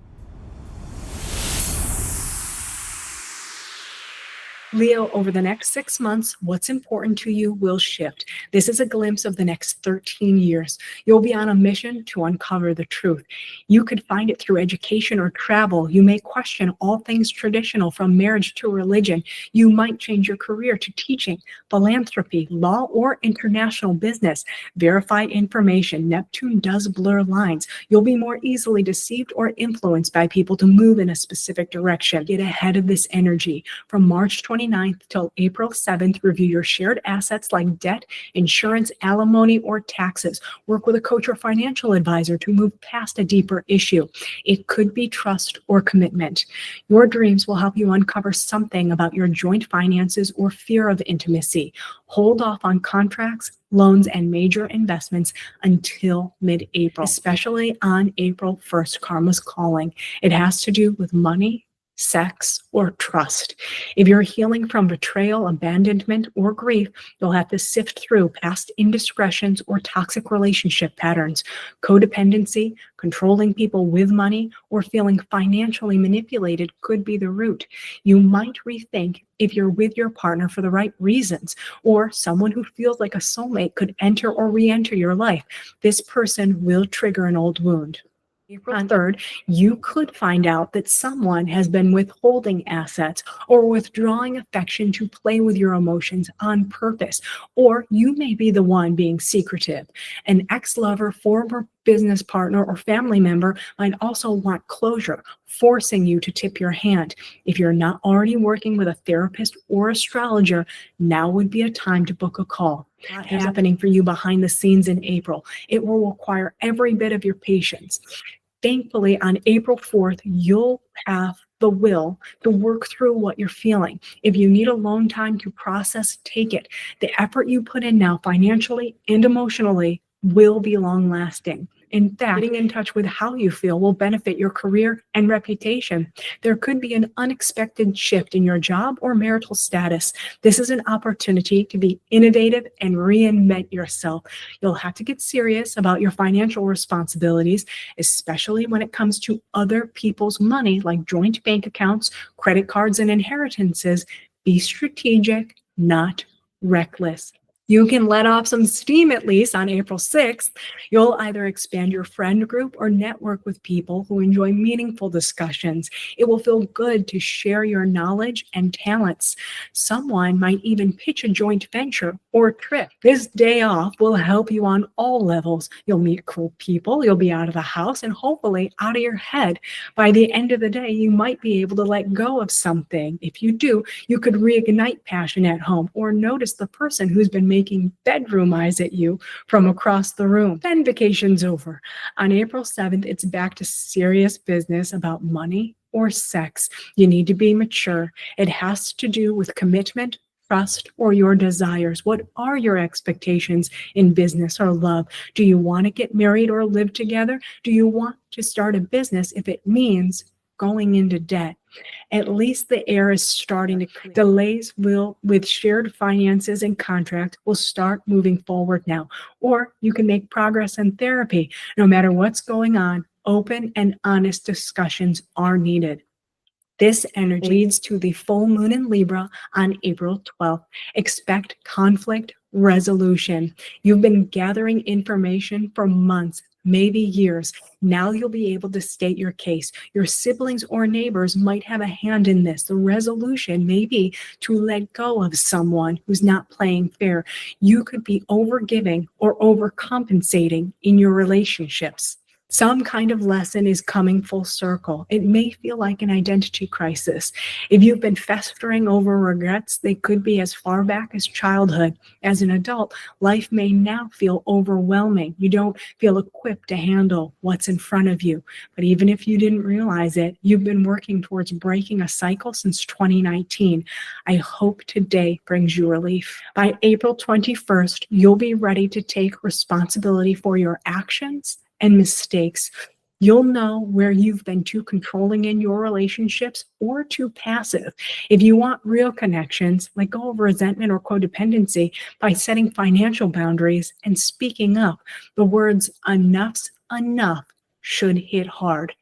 Leo, over the next 6 months, what's important to you will shift. This is a glimpse of the next 13 years. You'll be on a mission to uncover the truth. You could find it through education or travel. You may question all things traditional, from marriage to religion. You might change your career to teaching, philanthropy, law, or international business. Verify information. Neptune does blur lines. You'll be more easily deceived or influenced by people to move in a specific direction. Get ahead of this energy. From March 29th till April 7th, review your shared assets like debt, insurance, alimony, or taxes. Work with a coach or financial advisor to move past a deeper issue. It could be trust or commitment. Your dreams will help you uncover something about your joint finances or fear of intimacy. Hold off on contracts, loans, and major investments until mid-April, especially on April 1st, Karma's calling. It has to do with money, sex, or trust. If you're healing from betrayal, abandonment, or grief, you'll have to sift through past indiscretions or toxic relationship patterns. Codependency, controlling people with money, or feeling financially manipulated could be the root. You might rethink if you're with your partner for the right reasons, or someone who feels like a soulmate could enter or re-enter your life. This person will trigger an old wound. April 3rd, you could find out that someone has been withholding assets or withdrawing affection to play with your emotions on purpose, or you may be the one being secretive. An ex-lover, former business partner, or family member might also want closure, forcing you to tip your hand. If you're not already working with a therapist or astrologer, now would be a time to book a call. There's happening for you behind the scenes in April. It will require every bit of your patience. Thankfully, on April 4th, you'll have the will to work through what you're feeling. If you need alone time to process, take it. The effort you put in now, financially and emotionally, will be long-lasting. In fact, getting in touch with how you feel will benefit your career and reputation. There could be an unexpected shift in your job or marital status. This is an opportunity to be innovative and reinvent yourself. You'll have to get serious about your financial responsibilities, especially when it comes to other people's money, like joint bank accounts, credit cards, and inheritances. Be strategic, not reckless. You can let off some steam at least on April 6th. You'll either expand your friend group or network with people who enjoy meaningful discussions. It will feel good to share your knowledge and talents. Someone might even pitch a joint venture or trip. This day off will help you on all levels. You'll meet cool people, you'll be out of the house, and hopefully out of your head. By the end of the day, you might be able to let go of something. If you do, you could reignite passion at home or notice the person who's been making bedroom eyes at you from across the room. Then vacation's over. On April 7th, it's back to serious business about money or sex. You need to be mature. It has to do with commitment, trust, or your desires. What are your expectations in business or love? Do you want to get married or live together? Do you want to start a business if it means going into debt? At least the air is starting to clear. Delays with shared finances and contract will start moving forward now. Or you can make progress in therapy. No matter what's going on, open and honest discussions are needed. This energy leads to the full moon in Libra on April 12th. Expect conflict resolution. You've been gathering information for months, maybe years. Now you'll be able to state your case. Your siblings or neighbors might have a hand in this. The resolution may be to let go of someone who's not playing fair. You could be overgiving or overcompensating in your relationships. Some kind of lesson is coming full circle. It may feel like an identity crisis. If you've been festering over regrets, they could be as far back as childhood. As an adult, life may now feel overwhelming. You don't feel equipped to handle what's in front of you. But even if you didn't realize it, you've been working towards breaking a cycle since 2019. I hope today brings you relief. By April 21st, you'll be ready to take responsibility for your actions and mistakes. You'll know where you've been too controlling in your relationships or too passive. If you want real connections, let go of resentment or codependency by setting financial boundaries and speaking up. The words "enough's enough" should hit hard.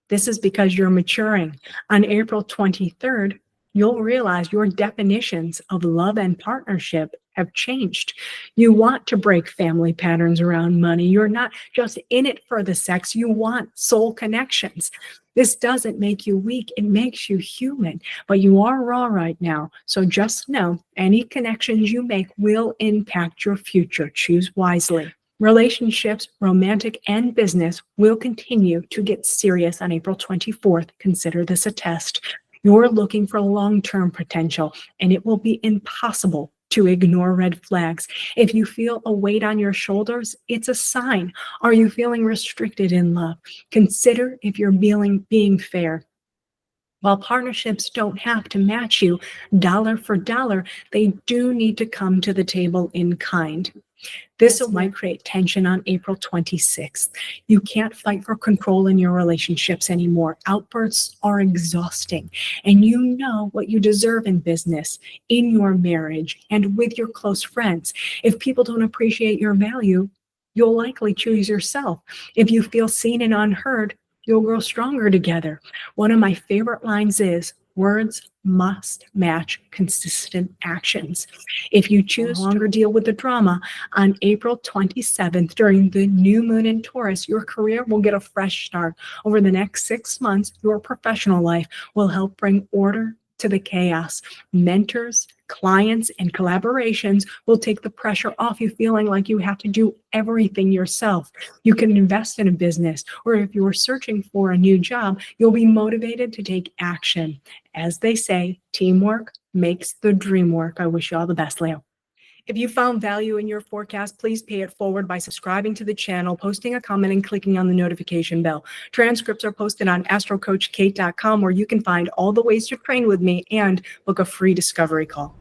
This is because you're maturing. On April 23rd, you'll realize your definitions of love and partnership have changed. You want to break family patterns around money. You're not just in it for the sex, you want soul connections. This doesn't make you weak, it makes you human, but you are raw right now. So just know any connections you make will impact your future. Choose wisely. Relationships, romantic and business, will continue to get serious on April 24th. Consider this a test. You're looking for long-term potential, and it will be impossible to ignore red flags. If you feel a weight on your shoulders, it's a sign. Are you feeling restricted in love? Consider if you're being fair. While partnerships don't have to match you dollar for dollar, they do need to come to the table in kind. This might create tension on April 26th. You can't fight for control in your relationships anymore. Outbursts are exhausting, and you know what you deserve in business, in your marriage, and with your close friends. If people don't appreciate your value, you'll likely choose yourself. If you feel seen and unheard, you'll grow stronger together. One of my favorite lines is, words must match consistent actions. If you choose to no longer deal with the drama, on April 27th, during the new moon in Taurus, your career will get a fresh start. Over the next 6 months, your professional life will help bring order to the chaos. Mentors, clients, and collaborations will take the pressure off you feeling like you have to do everything yourself. You can invest in a business, or if you're searching for a new job, you'll be motivated to take action. As they say, teamwork makes the dream work. I wish you all the best, Leo. If you found value in your forecast, please pay it forward by subscribing to the channel, posting a comment, and clicking on the notification bell. Transcripts are posted on astrocoachkate.com, where you can find all the ways to train with me and book a free discovery call.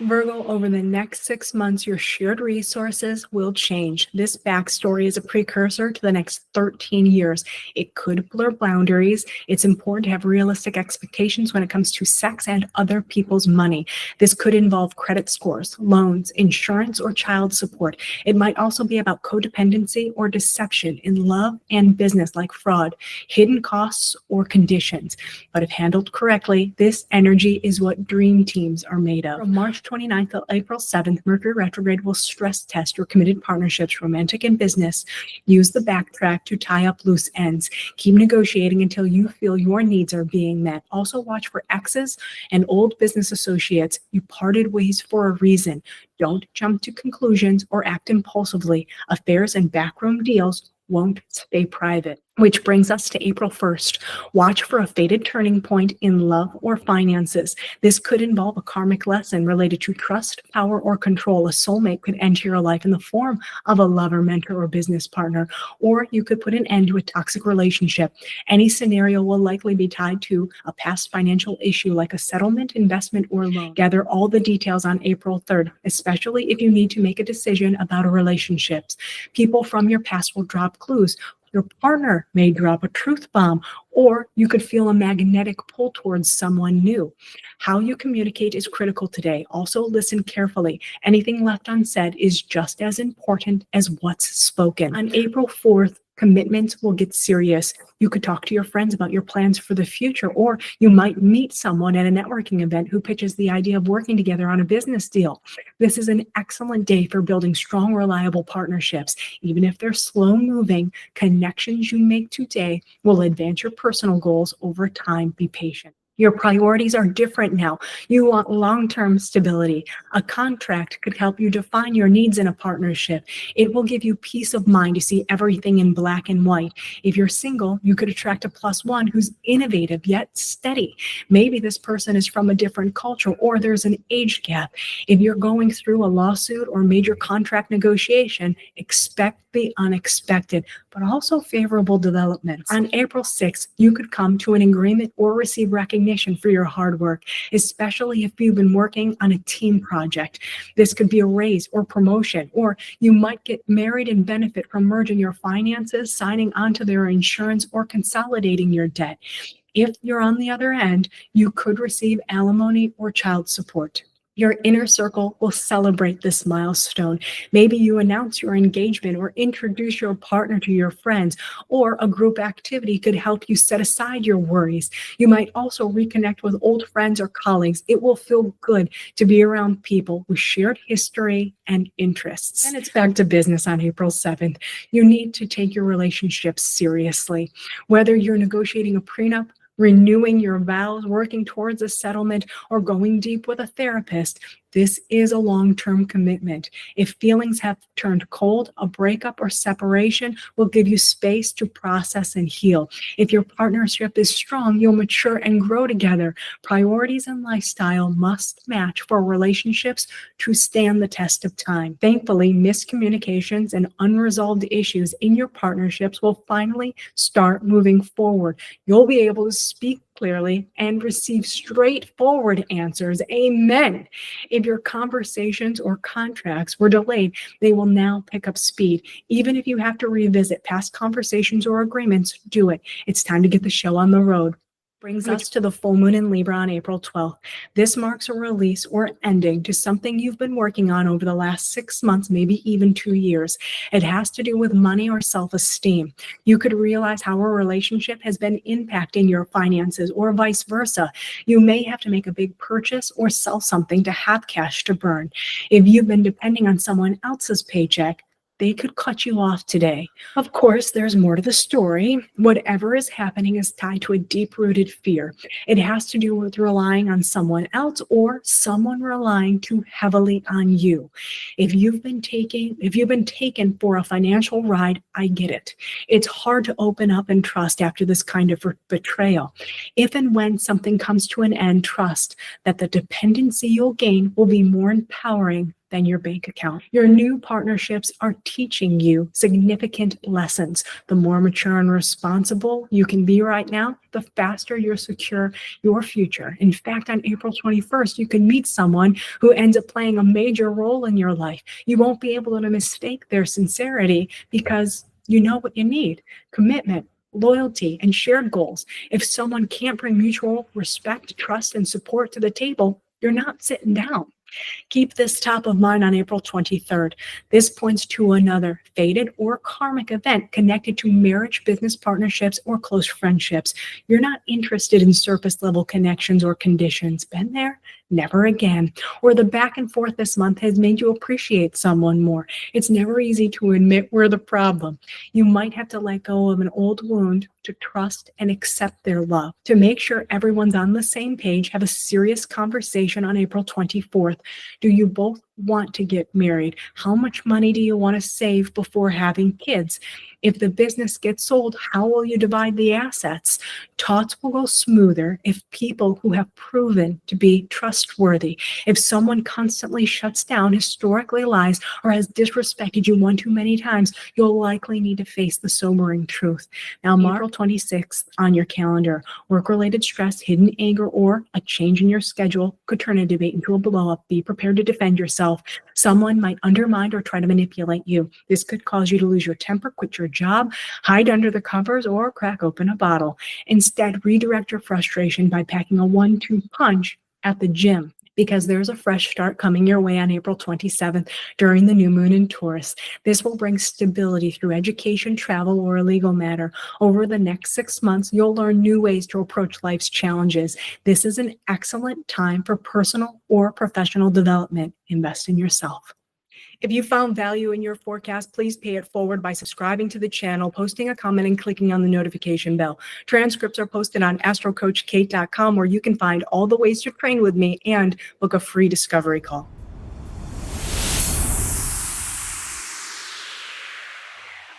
Virgo, over the next 6 months, your shared resources will change. This backstory is a precursor to the next 13 years. It could blur boundaries. It's important to have realistic expectations when it comes to sex and other people's money. This could involve credit scores, loans, insurance, or child support. It might also be about codependency or deception in love and business, like fraud, hidden costs, or conditions. But if handled correctly, this energy is what dream teams are made of. From March 29th to April 7th, Mercury retrograde will stress test your committed partnerships, romantic and business. Use the backtrack to tie up loose ends. Keep negotiating until you feel your needs are being met. Also watch for exes and old business associates. You parted ways for a reason. Don't jump to conclusions or act impulsively. Affairs and backroom deals won't stay private. Which brings us to April 1st. Watch for a fated turning point in love or finances. This could involve a karmic lesson related to trust, power, or control. A soulmate could enter your life in the form of a lover, mentor, or business partner, or you could put an end to a toxic relationship. Any scenario will likely be tied to a past financial issue like a settlement, investment, or loan. Gather all the details on April 3rd, especially if you need to make a decision about a relationship. People from your past will drop clues. Your partner may drop a truth bomb, or you could feel a magnetic pull towards someone new. How you communicate is critical today. Also, listen carefully. Anything left unsaid is just as important as what's spoken. On April 4th, commitments will get serious. You could talk to your friends about your plans for the future, or you might meet someone at a networking event who pitches the idea of working together on a business deal. This is an excellent day for building strong, reliable partnerships. Even if they're slow moving, connections you make today will advance your personal goals over time. Be patient. Your priorities are different now. You want long-term stability. A contract could help you define your needs in a partnership. It will give you peace of mind to see everything in black and white. If you're single, you could attract a +1 who's innovative yet steady. Maybe this person is from a different culture, or there's an age gap. If you're going through a lawsuit or major contract negotiation, expect the unexpected, but also favorable developments. On April 6th, you could come to an agreement or receive recognition for your hard work, especially if you've been working on a team project. This could be a raise or promotion, or you might get married and benefit from merging your finances, signing onto their insurance, or consolidating your debt. If you're on the other end, you could receive alimony or child support. Your inner circle will celebrate this milestone. Maybe you announce your engagement or introduce your partner to your friends, or a group activity could help you set aside your worries. You might also reconnect with old friends or colleagues. It will feel good to be around people with shared history and interests. And it's back to business on April 7th. You need to take your relationships seriously. Whether you're negotiating a prenup, renewing your vows, working towards a settlement, or going deep with a therapist, this is a long-term commitment. If feelings have turned cold, a breakup or separation will give you space to process and heal. If your partnership is strong, you'll mature and grow together. Priorities and lifestyle must match for relationships to stand the test of time. Thankfully, miscommunications and unresolved issues in your partnerships will finally start moving forward. You'll be able to speak clearly and receive straightforward answers. Amen. If your conversations or contracts were delayed, they will now pick up speed. Even if you have to revisit past conversations or agreements, do it. It's time to get the show on the road. Brings us to the full moon in Libra on April 12th. This marks a release or ending to something you've been working on over the last 6 months, maybe even 2 years. It has to do with money or self-esteem. You could realize how a relationship has been impacting your finances or vice versa. You may have to make a big purchase or sell something to have cash to burn. If you've been depending on someone else's paycheck, they could cut you off today. Of course, there's more to the story. Whatever is happening is tied to a deep-rooted fear. It has to do with relying on someone else or someone relying too heavily on you. If you've been taken for a financial ride, I get it. It's hard to open up and trust after this kind of betrayal. If and when something comes to an end, trust that the dependency you'll gain will be more empowering than your bank account. Your new partnerships are teaching you significant lessons. The more mature and responsible you can be right now, the faster you'll secure your future. In fact, on April 21st, you can meet someone who ends up playing a major role in your life. You won't be able to mistake their sincerity because you know what you need: commitment, loyalty, and shared goals. If someone can't bring mutual respect, trust, and support to the table, you're not sitting down. Keep this top of mind on April 23rd. This points to another fated or karmic event connected to marriage, business partnerships, or close friendships. You're not interested in surface level connections or conditions. Been there? Never again. Or the back and forth this month has made you appreciate someone more. It's never easy to admit we're the problem. You might have to let go of an old wound to trust and accept their love. To make sure everyone's on the same page, have a serious conversation on April 24th. Do you both want to get married? How much money do you want to save before having kids? If the business gets sold, how will you divide the assets? Talks will go smoother if people who have proven to be trustworthy. If someone constantly shuts down, historically lies, or has disrespected you one too many times, you'll likely need to face the sobering truth. Now, April 26th on your calendar. Work-related stress, hidden anger, or a change in your schedule could turn a debate into a blow-up. Be prepared to defend yourself. Someone might undermine or try to manipulate you. This could cause you to lose your temper, quit your job, hide under the covers, or crack open a bottle. Instead, redirect your frustration by packing a 1-2 punch at the gym, because there's a fresh start coming your way on April 27th during the new moon in Taurus. This will bring stability through education, travel, or a legal matter. Over the next 6 months, you'll learn new ways to approach life's challenges. This is an excellent time for personal or professional development. Invest in yourself. If you found value in your forecast, please pay it forward by subscribing to the channel, posting a comment, and clicking on the notification bell. Transcripts are posted on astrocoachkate.com, where you can find all the ways to train with me and book a free discovery call.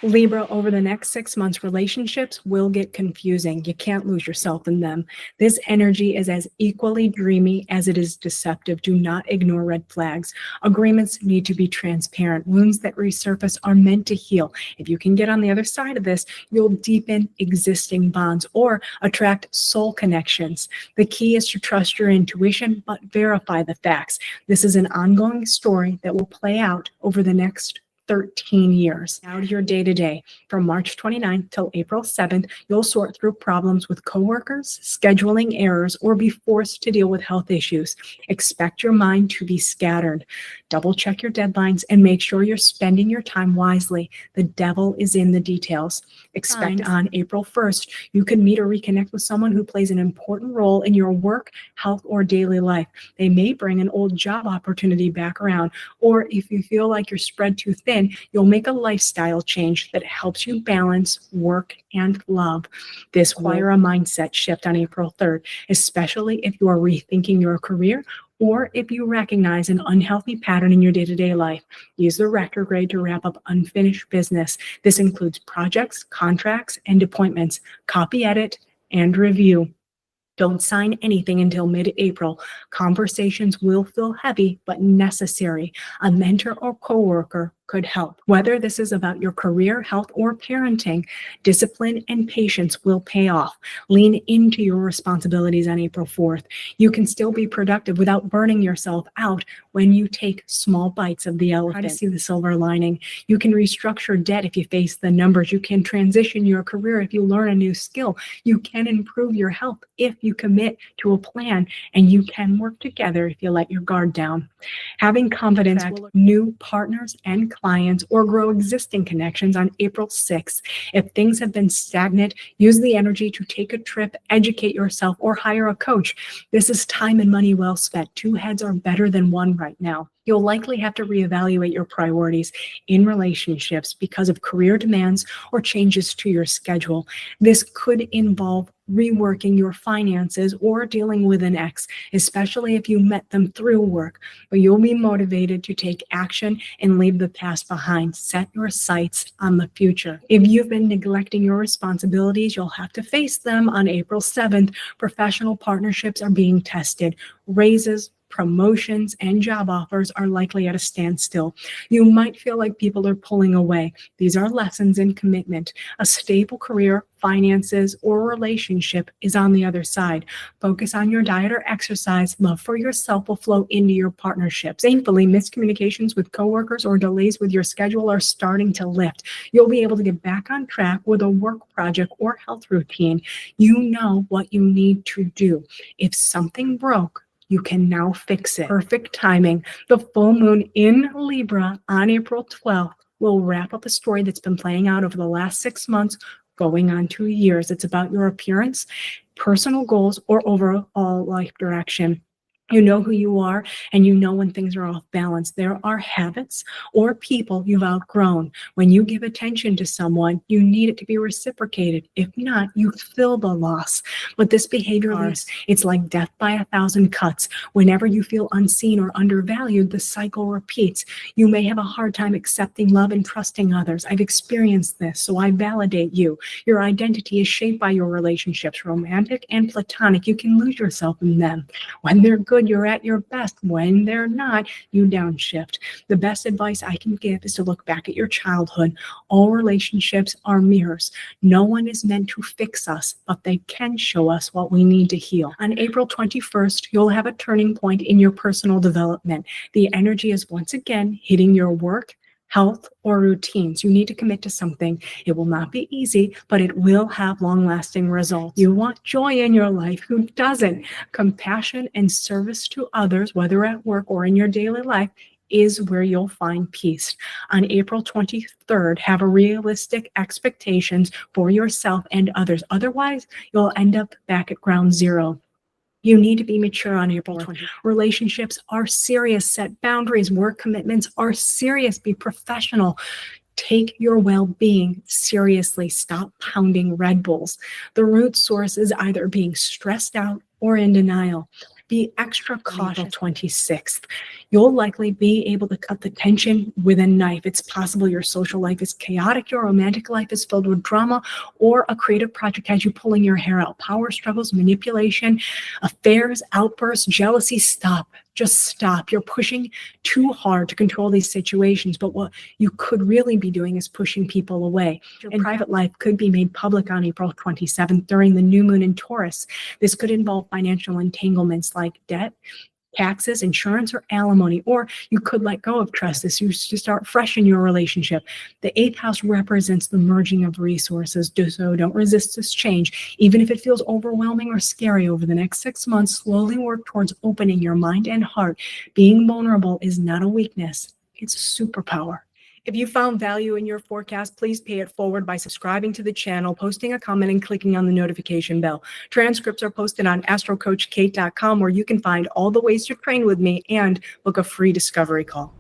Libra, over the next 6 months, relationships will get confusing. You can't lose yourself in them. This energy is as equally dreamy as it is deceptive. Do not ignore red flags. Agreements need to be transparent. Wounds that resurface are meant to heal. If you can get on the other side of this, you'll deepen existing bonds or attract soul connections. The key is to trust your intuition, but verify the facts. This is an ongoing story that will play out over the next 13 years. Now to your day-to-day. From March 29th till April 7th, you'll sort through problems with coworkers, scheduling errors, or be forced to deal with health issues. Expect your mind to be scattered. Double check your deadlines and make sure you're spending your time wisely. The devil is in the details. Expect on April 1st, you can meet or reconnect with someone who plays an important role in your work, health, or daily life. They may bring an old job opportunity back around, or if you feel like you're spread too thin, you'll make a lifestyle change that helps you balance work and love. This will require a mindset shift on April 3rd, especially if you are rethinking your career or if you recognize an unhealthy pattern in your day-to-day life. Use the retrograde to wrap up unfinished business. This includes projects, contracts, and appointments. Copy, edit, and review. Don't sign anything until mid-April. Conversations will feel heavy, but necessary. A mentor or coworker could help. Whether this is about your career, health, or parenting, discipline and patience will pay off. Lean into your responsibilities on April 4th. You can still be productive without burning yourself out when you take small bites of the elephant. Try to see the silver lining. You can restructure debt if you face the numbers. You can transition your career if you learn a new skill. You can improve your health if you commit to a plan, and you can work together if you let your guard down. Having confidence with new partners and clients or grow existing connections on April 6th. If things have been stagnant, use the energy to take a trip, educate yourself, or hire a coach. This is time and money well spent. Two heads are better than one right now. You'll likely have to reevaluate your priorities in relationships because of career demands or changes to your schedule. This could involve reworking your finances or dealing with an ex, especially if you met them through work. But you'll be motivated to take action and leave the past behind. Set your sights on the future. If you've been neglecting your responsibilities, you'll have to face them on April 7th. Professional partnerships are being tested. Raises, promotions, and job offers are likely at a standstill. You might feel like people are pulling away. These are lessons in commitment. A stable career, finances, or relationship is on the other side. Focus on your diet or exercise. Love for yourself will flow into your partnerships. Thankfully, miscommunications with coworkers or delays with your schedule are starting to lift. You'll be able to get back on track with a work project or health routine. You know what you need to do. If something broke, you can now fix it. Perfect timing. The full moon in Libra on April 12th will wrap up a story that's been playing out over the last 6 months, going on 2 years. It's about your appearance, personal goals, or overall life direction. You know who you are, and you know when things are off balance. There are habits or people you've outgrown. When you give attention to someone, you need it to be reciprocated. If not, you feel the loss. But this behavior leaves, it's like death by 1,000 cuts. Whenever you feel unseen or undervalued, the cycle repeats. You may have a hard time accepting love and trusting others. I've experienced this, so I validate you. Your identity is shaped by your relationships, romantic and platonic. You can lose yourself in them. When they're good, you're at your best. When they're not, you downshift. The best advice I can give is to look back at your childhood. All relationships are mirrors. No one is meant to fix us, but they can show us what we need to heal. On April 21st, you'll have a turning point in your personal development. The energy is once again hitting your work, health, or routines. You need to commit to something. It will not be easy, but it will have long-lasting results. You want joy in your life. Who doesn't? Compassion and service to others, whether at work or in your daily life, is where you'll find peace. On April 23rd, have a realistic expectations for yourself and others. Otherwise, you'll end up back at ground zero. You need to be mature on April 20th. Relationships are serious. Set boundaries. Work commitments are serious. Be professional. Take your well-being seriously. Stop pounding Red Bulls. The root source is either being stressed out or in denial. Be extra cautious. April 26th. You'll likely be able to cut the tension with a knife. It's possible your social life is chaotic, your romantic life is filled with drama, or a creative project has you pulling your hair out. Power struggles, manipulation, affairs, outbursts, jealousy. Stop. Just stop. You're pushing too hard to control these situations, but what you could really be doing is pushing people away. Your private life could be made public on April 27th during the new moon in Taurus. This could involve financial entanglements like debt, taxes, insurance, or alimony, or you could let go of trust. This is to start fresh in your relationship. The eighth house represents the merging of resources, so don't resist this change. Even if it feels overwhelming or scary over the next 6 months, slowly work towards opening your mind and heart. Being vulnerable is not a weakness, it's a superpower. If you found value in your forecast, please pay it forward by subscribing to the channel, posting a comment, and clicking on the notification bell. Transcripts are posted on astrocoachkate.com, where you can find all the ways to train with me and book a free discovery call.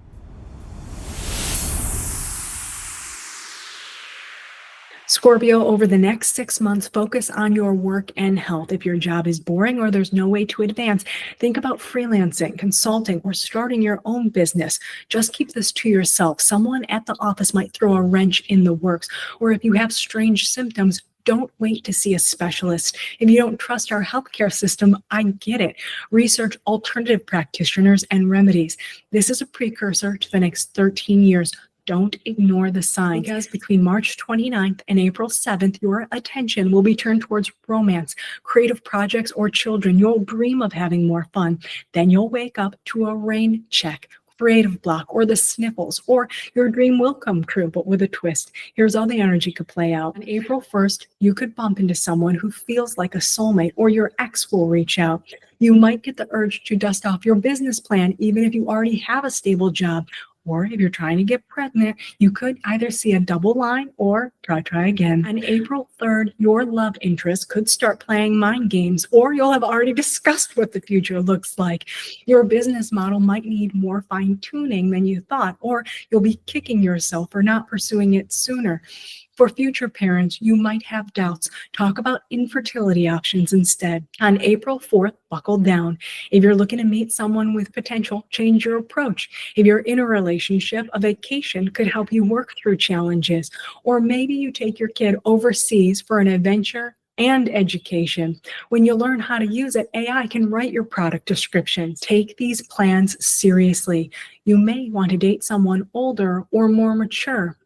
Scorpio, over the next 6 months, focus on your work and health. If your job is boring or there's no way to advance, think about freelancing, consulting, or starting your own business. Just keep this to yourself. Someone at the office might throw a wrench in the works, or if you have strange symptoms, don't wait to see a specialist. If you don't trust our healthcare system, I get it. Research alternative practitioners and remedies. This is a precursor to the next 13 years. Don't ignore the signs, because between March 29th and April 7th, your attention will be turned towards romance, creative projects, or children. You'll dream of having more fun. Then you'll wake up to a rain check, creative block, or the sniffles, or your dream will come true, but with a twist. Here's how the energy could play out. On April 1st, you could bump into someone who feels like a soulmate, or your ex will reach out. You might get the urge to dust off your business plan, even if you already have a stable job. Or if you're trying to get pregnant, you could either see a double line or try again. On April 3rd, your love interest could start playing mind games, or you'll have already discussed what the future looks like. Your business model might need more fine-tuning than you thought, or you'll be kicking yourself for not pursuing it sooner. For future parents, you might have doubts. Talk about infertility options instead. On April 4th, buckle down. If you're looking to meet someone with potential, change your approach. If you're in a relationship, a vacation could help you work through challenges. Or maybe you take your kid overseas for an adventure and education. When you learn how to use it, AI can write your product descriptions. Take these plans seriously. You may want to date someone older or more mature.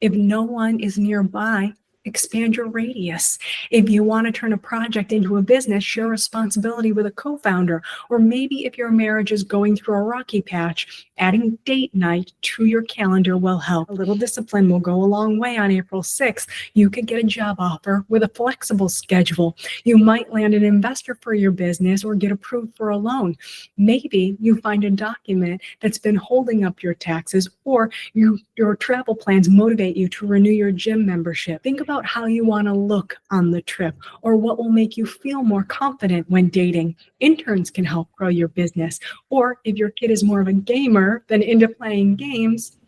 If no one is nearby, expand your radius. If you want to turn a project into a business, share responsibility with a co-founder. Or maybe if your marriage is going through a rocky patch, adding date night to your calendar will help. A little discipline will go a long way. On April 6th, you could get a job offer with a flexible schedule. You might land an investor for your business or get approved for a loan. Maybe you find a document that's been holding up your taxes, or your travel plans motivate you to renew your gym membership. Think about how you want to look on the trip, or what will make you feel more confident when dating. Interns can help grow your business. Or if your kid is more of a gamer than into playing games,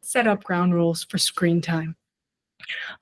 set up ground rules for screen time.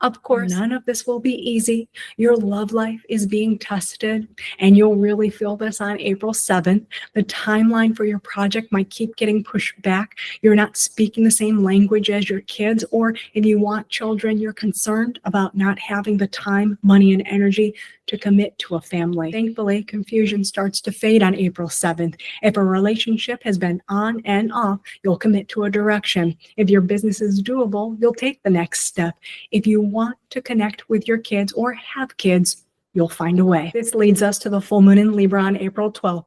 Of course, none of this will be easy. Your love life is being tested, and you'll really feel this on April 7th. The timeline for your project might keep getting pushed back. You're not speaking the same language as your kids, or if you want children, you're concerned about not having the time, money, and energy to commit to a family. Thankfully, confusion starts to fade on April 7th. If a relationship has been on and off, you'll commit to a direction. If your business is doable, you'll take the next step. If you want to connect with your kids or have kids, you'll find a way. This leads us to the full moon in Libra on April 12th.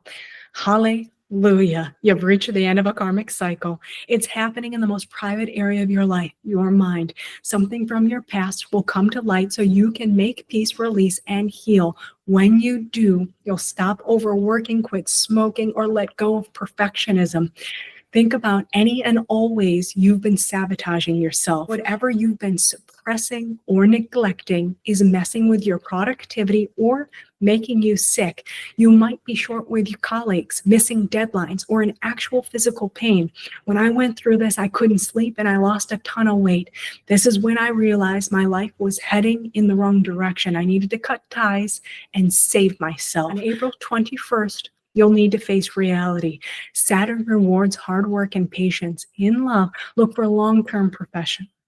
Hallelujah. You've reached the end of a karmic cycle. It's happening in the most private area of your life, your mind. Something from your past will come to light so you can make peace, release, and heal. When you do, you'll stop overworking, quit smoking, or let go of perfectionism. Think about any and all ways you've been sabotaging yourself. Whatever you've been suppressing or neglecting is messing with your productivity or making you sick. You might be short with your colleagues, missing deadlines, or in actual physical pain. When I went through this, I couldn't sleep and I lost a ton of weight. This is when I realized my life was heading in the wrong direction. I needed to cut ties and save myself. On April 21st, you'll need to face reality. Saturn rewards hard work and patience. In love, look for long-term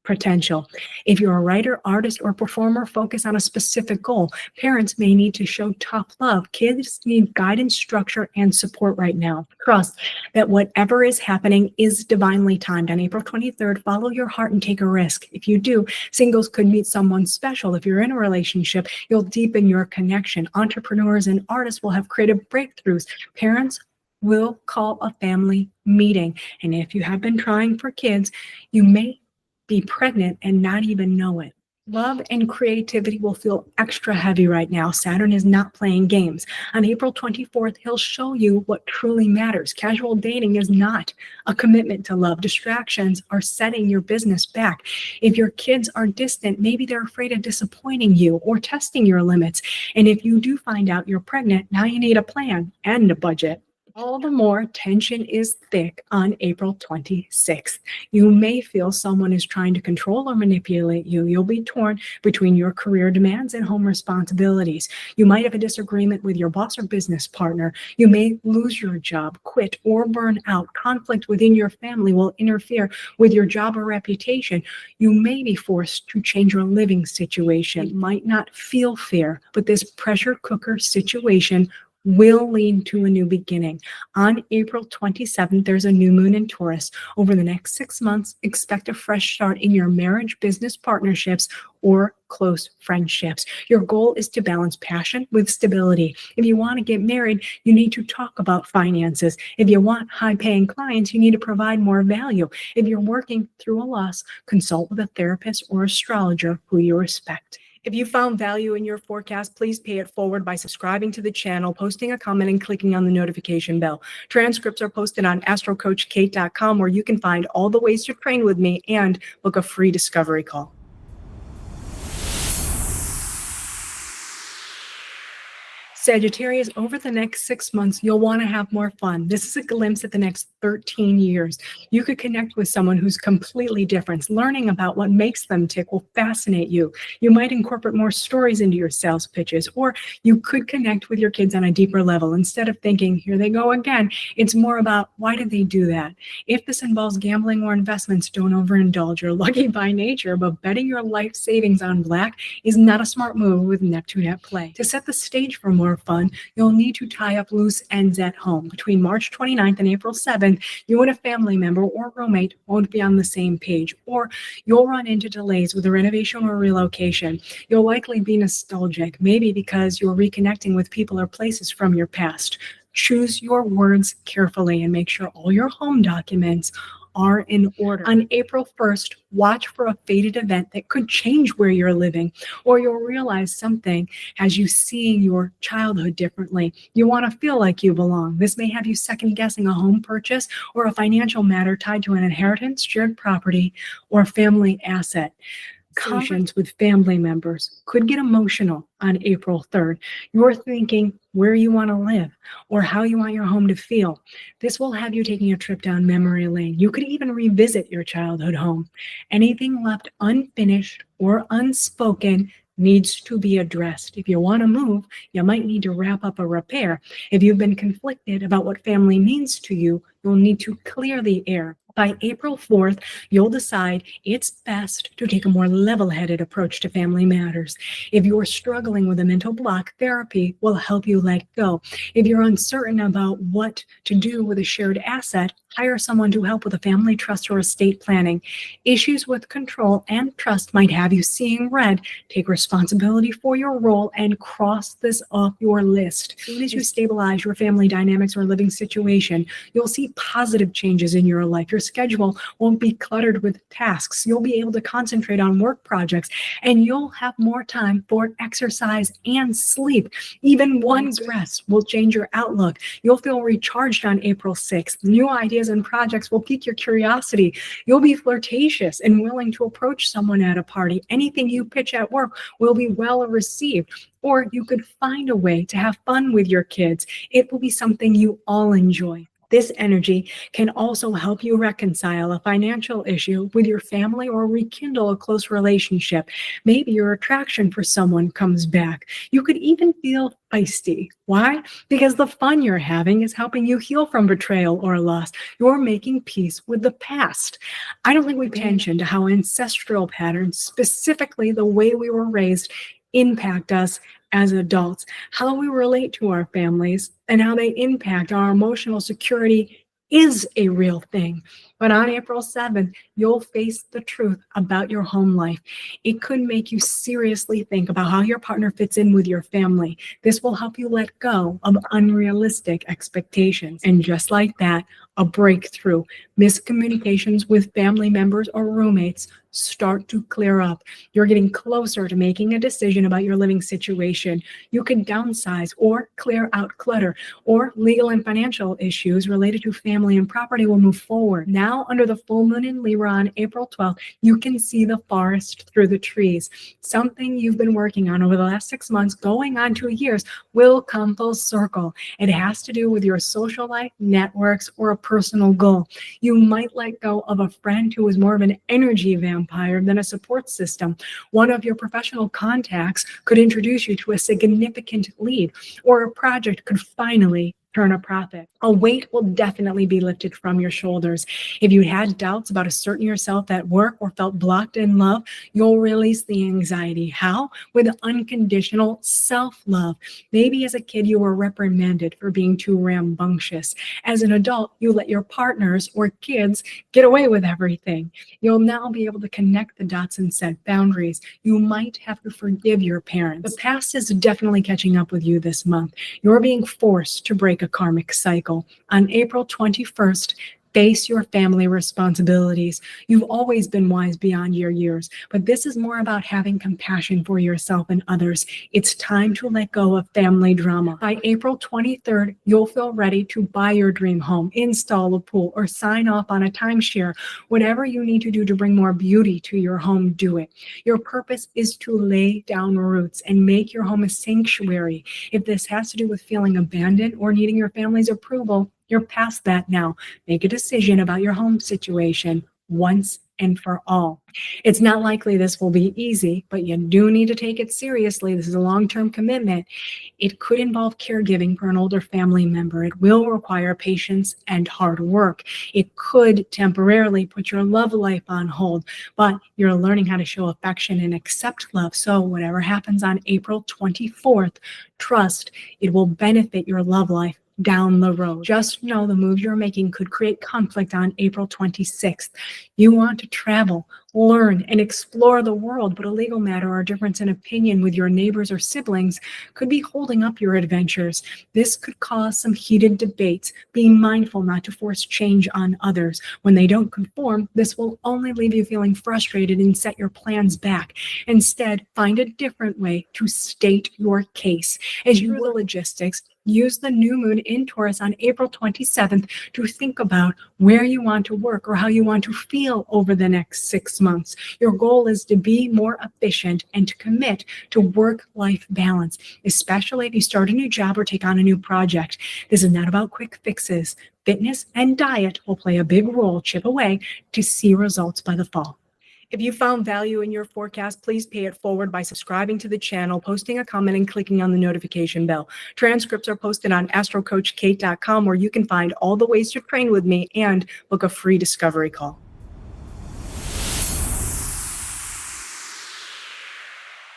potential. If you're a writer, artist, or performer, focus on a specific goal. Parents may need to show tough love. Kids need guidance, structure, and support right now. Trust that whatever is happening is divinely timed. On April 23rd, follow your heart and take a risk. If you do, singles could meet someone special. If you're in a relationship, you'll deepen your connection. Entrepreneurs and artists will have creative breakthroughs. Parents, will call a family meeting. And if you have been trying for kids, you may be pregnant and not even know it. Love and creativity will feel extra heavy right now. Saturn is not playing games. On April 24th, he'll show you what truly matters. Casual dating is not a commitment to love. Distractions are setting your business back. If your kids are distant, maybe they're afraid of disappointing you or testing your limits. And if you do find out you're pregnant, now you need a plan and a budget. All the more tension is thick on April 26th. You may feel someone is trying to control or manipulate you. You'll be torn between your career demands and home responsibilities. You might have a disagreement with your boss or business partner. You may lose your job, quit, or burn out. Conflict within your family will interfere with your job or reputation. You may be forced to change your living situation. It might not feel fair, but this pressure cooker situation will lead to a new beginning. On April 27th, there's a new moon in Taurus. Over the next 6 months, expect a fresh start in your marriage, business partnerships, or close friendships. Your goal is to balance passion with stability. If you want to get married, you need to talk about finances. If you want high-paying clients, you need to provide more value. If you're working through a loss, consult with a therapist or astrologer who you respect. If you found value in your forecast, please pay it forward by subscribing to the channel, posting a comment, and clicking on the notification bell. Transcripts are posted on astrocoachkate.com, where you can find all the ways to train with me and book a free discovery call. Sagittarius, over the next 6 months, you'll want to have more fun. This is a glimpse at the next 13 years. You could connect with someone who's completely different. Learning about what makes them tick will fascinate you. You might incorporate more stories into your sales pitches, or you could connect with your kids on a deeper level. Instead of thinking, here they go again, it's more about, why did they do that? If this involves gambling or investments, don't overindulge. You're lucky by nature, but betting your life savings on black is not a smart move with Neptune at play. To set the stage for more fun, you'll need to tie up loose ends at home. Between March 29th and April 7th, you and a family member or roommate won't be on the same page, or you'll run into delays with a renovation or relocation. You'll likely be nostalgic, maybe because you're reconnecting with people or places from your past. Choose your words carefully and make sure all your home documents are in order. On April 1st, watch for a fated event that could change where you're living, or you'll realize something has you seeing your childhood differently. You want to feel like you belong. This may have you second guessing a home purchase or a financial matter tied to an inheritance, shared property, or family asset. Conversations with family members could get emotional on April 3rd. You're thinking where you want to live or how you want your home to feel. This will have you taking a trip down memory lane. You could even revisit your childhood home. Anything left unfinished or unspoken needs to be addressed. If you want to move, you might need to wrap up a repair. If you've been conflicted about what family means to you, you'll need to clear the air. By April 4th, you'll decide it's best to take a more level-headed approach to family matters. If you're struggling with a mental block, therapy will help you let go. If you're uncertain about what to do with a shared asset, hire someone to help with a family trust or estate planning. Issues with control and trust might have you seeing red. Take responsibility for your role and cross this off your list. As soon as you stabilize your family dynamics or living situation, you'll see positive changes in your life. Your schedule won't be cluttered with tasks. You'll be able to concentrate on work projects, and you'll have more time for exercise and sleep. Even one rest will change your outlook. You'll feel recharged on April 6th. New ideas and projects will pique your curiosity. You'll be flirtatious and willing to approach someone at a party. Anything you pitch at work will be well received. Or you could find a way to have fun with your kids. It will be something you all enjoy. This energy can also help you reconcile a financial issue with your family or rekindle a close relationship. Maybe your attraction for someone comes back. You could even feel feisty. Why? Because the fun you're having is helping you heal from betrayal or loss. You're making peace with the past. I don't think we pay attention to how ancestral patterns, specifically the way we were raised, impact us as adults, how we relate to our families, and how they impact our emotional security is a real thing. But on April 7th, you'll face the truth about your home life. It could make you seriously think about how your partner fits in with your family. This will help you let go of unrealistic expectations. And just like that, a breakthrough. Miscommunications with family members or roommates start to clear up. You're getting closer to making a decision about your living situation. You can downsize or clear out clutter, or legal and financial issues related to family and property will move forward. Now, under the full moon in Libra on April 12th, you can see the forest through the trees. Something you've been working on over the last 6 months, going on 2 years, will come full circle. It has to do with your social life, networks, or a personal goal. You might let go of a friend who is more of an energy vampire than a support system. One of your professional contacts could introduce you to a significant lead, or a project could finally turn a profit. A weight will definitely be lifted from your shoulders. If you had doubts about asserting yourself at work or felt blocked in love, you'll release the anxiety. How? With unconditional self-love. Maybe as a kid you were reprimanded for being too rambunctious. As an adult, you let your partners or kids get away with everything. You'll now be able to connect the dots and set boundaries. You might have to forgive your parents. The past is definitely catching up with you this month. You're being forced to break a karmic cycle. On April 21st, face your family responsibilities. You've always been wise beyond your years, but this is more about having compassion for yourself and others. It's time to let go of family drama. By April 23rd, you'll feel ready to buy your dream home, install a pool, or sign off on a timeshare. Whatever you need to do to bring more beauty to your home, do it. Your purpose is to lay down roots and make your home a sanctuary. If this has to do with feeling abandoned or needing your family's approval, you're past that now. Make a decision about your home situation once and for all. It's not likely this will be easy, but you do need to take it seriously. This is a long-term commitment. It could involve caregiving for an older family member. It will require patience and hard work. It could temporarily put your love life on hold, but you're learning how to show affection and accept love. So whatever happens on April 24th, trust it will benefit your love life down the road. Just know the move you're making could create conflict on April 26th. You want to travel, learn, and explore the world, but a legal matter or a difference in opinion with your neighbors or siblings could be holding up your adventures. This could cause some heated debates. Be mindful not to force change on others. When they don't conform, this will only leave you feeling frustrated and set your plans back. Instead, find a different way to state your case. As you do the logistics, use the new moon in Taurus on April 27th to think about where you want to work or how you want to feel over the next 6 months. Your goal is to be more efficient and to commit to work-life balance, especially if you start a new job or take on a new project. This is not about quick fixes. Fitness and diet will play a big role. Chip away to see results by the fall. If you found value in your forecast, please pay it forward by subscribing to the channel, posting a comment, and clicking on the notification bell. Transcripts are posted on astrocoachkate.com, where you can find all the ways to train with me and book a free discovery call.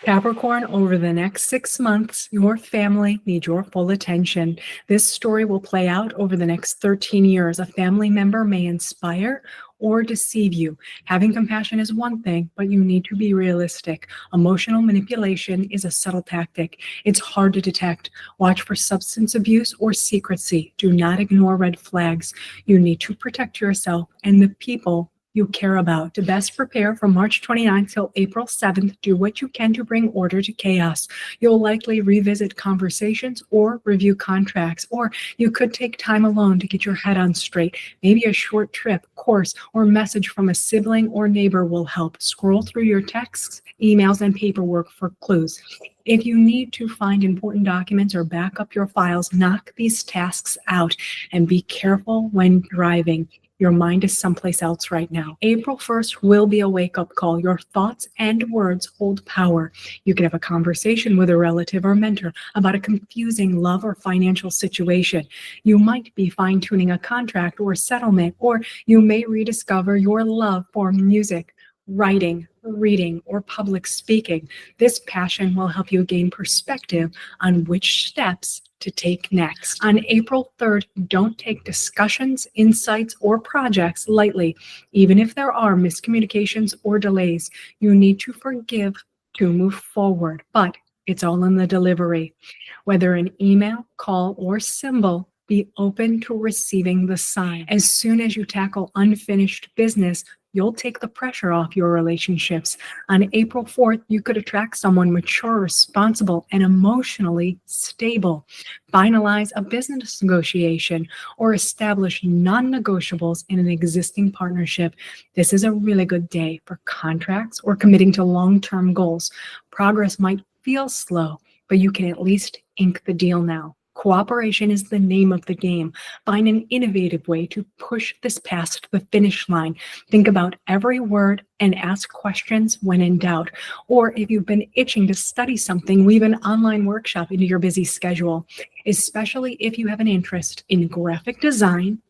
Capricorn, over the next 6 months, your family needs your full attention. This story will play out over the next 13 years. A family member may inspire or deceive you. Having compassion is one thing, but you need to be realistic. Emotional manipulation is a subtle tactic. It's hard to detect. Watch for substance abuse or secrecy. Do not ignore red flags. You need to protect yourself and the people you care about. To best prepare from March 29th till April 7th, do what you can to bring order to chaos. You'll likely revisit conversations or review contracts, or you could take time alone to get your head on straight. Maybe a short trip, course, or message from a sibling or neighbor will help. Scroll through your texts, emails, and paperwork for clues. If you need to find important documents or back up your files, knock these tasks out and be careful when driving. Your mind is someplace else right now. April 1st will be a wake-up call. Your thoughts and words hold power. You could have a conversation with a relative or mentor about a confusing love or financial situation. You might be fine-tuning a contract or settlement, or you may rediscover your love for music, writing, reading, or public speaking. This passion will help you gain perspective on which steps to take next. On April 3rd, don't take discussions, insights, or projects lightly. Even if there are miscommunications or delays, you need to forgive to move forward, but it's all in the delivery. Whether an email, call, or symbol, be open to receiving the sign. As soon as you tackle unfinished business, you'll take the pressure off your relationships. On April 4th, you could attract someone mature, responsible, and emotionally stable. Finalize a business negotiation or establish non-negotiables in an existing partnership. This is a really good day for contracts or committing to long-term goals. Progress might feel slow, but you can at least ink the deal now. Cooperation is the name of the game. Find an innovative way to push this past the finish line. Think about every word and ask questions when in doubt. Or if you've been itching to study something, weave an online workshop into your busy schedule, especially if you have an interest in graphic design,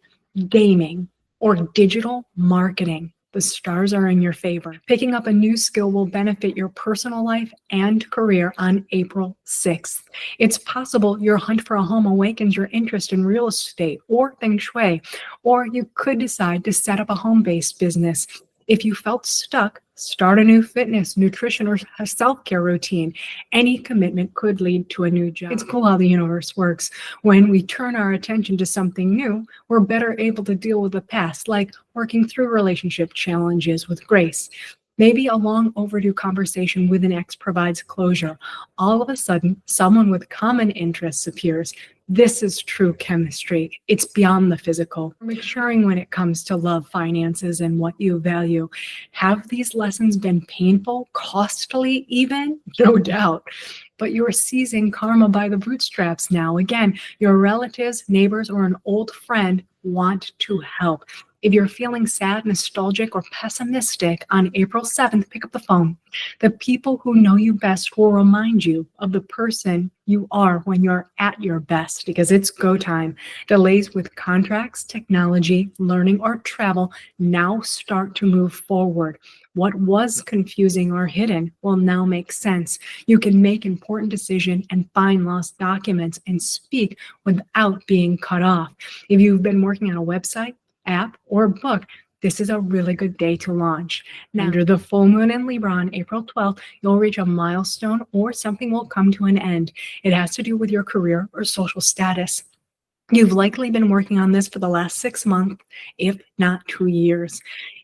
gaming, or digital marketing. The stars are in your favor. Picking up a new skill will benefit your personal life and career on April 6th. It's possible your hunt for a home awakens your interest in real estate or feng shui, or you could decide to set up a home-based business. If you felt stuck, start a new fitness, nutrition, or self-care routine. Any commitment could lead to a new job. It's cool how the universe works. When we turn our attention to something new, we're better able to deal with the past, like working through relationship challenges with grace. Maybe a long overdue conversation with an ex provides closure. All of a sudden, someone with common interests appears. This is true chemistry. It's beyond the physical. Maturing when it comes to love, finances, and what you value. Have these lessons been painful, costly even? No doubt. But you're seizing karma by the bootstraps now. Again, your relatives, neighbors, or an old friend want to help. If you're feeling sad, nostalgic, or pessimistic on April 7th, pick up the phone. The people who know you best will remind you of the person you are when you're at your best, because it's go time. Delays with contracts, technology, learning, or travel now start to move forward. What was confusing or hidden will now make sense. You can make important decisions and find lost documents and speak without being cut off. If you've been working on a website, app, or book, this is a really good day to launch. Now, under the full moon in Libra on April 12th, you'll reach a milestone or something will come to an end. It has to do with your career or social status. You've likely been working on this for the last 6 months, if not 2 years.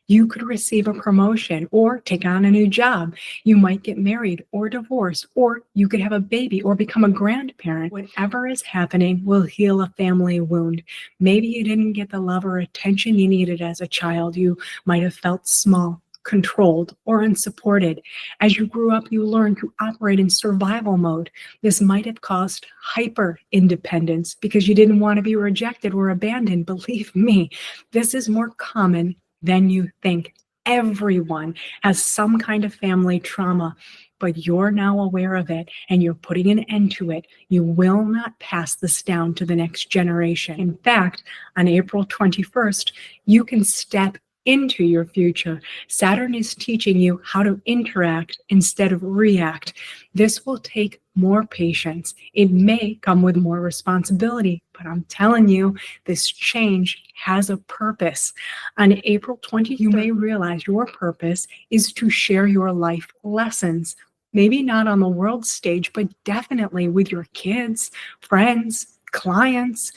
You could receive a promotion or take on a new job. You might get married or divorce, or you could have a baby or become a grandparent. Whatever is happening will heal a family wound. Maybe you didn't get the love or attention you needed as a child. You might have felt small, controlled, or unsupported. As you grew up, you learned to operate in survival mode. This might have caused hyper independence because you didn't want to be rejected or abandoned. Believe me, this is more common than you think. Everyone has some kind of family trauma, but you're now aware of it and you're putting an end to it. You will not pass this down to the next generation. In fact, on April 21st, you can step into your future. Saturn is teaching you how to interact instead of react. This will take more patience. It may come with more responsibility, but I'm telling you, this change has a purpose. On April 20th, you may realize your purpose is to share your life lessons. Maybe not on the world stage, but definitely with your kids, friends, clients.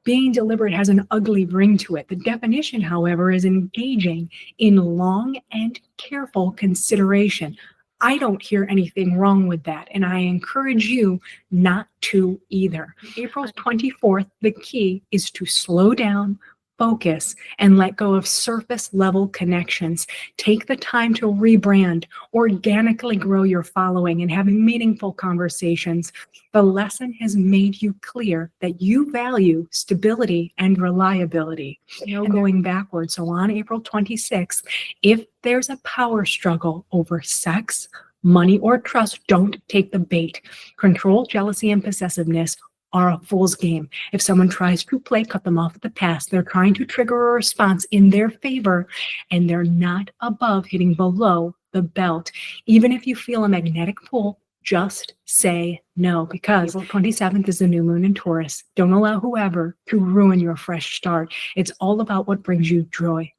Being deliberate has an ugly ring to it. The definition, however, is engaging in long and careful consideration. I don't hear anything wrong with that, and I encourage you not to either. April 24th, the key is to slow down, focus, and let go of surface level connections. Take the time to rebrand, organically grow your following, and have meaningful conversations. The lesson has made you clear that you value stability and reliability. No going backwards. So on April 26th, if there's a power struggle over sex, money, or trust, don't take the bait. Control, jealousy, and possessiveness are a fool's game. If someone tries to cut them off at the pass. They're trying to trigger a response in their favor, and they're not above hitting below the belt. Even if you feel a magnetic pull, Just say no, because April 27th is the new moon in Taurus. Don't allow whoever to ruin your fresh start. It's all about what brings you joy.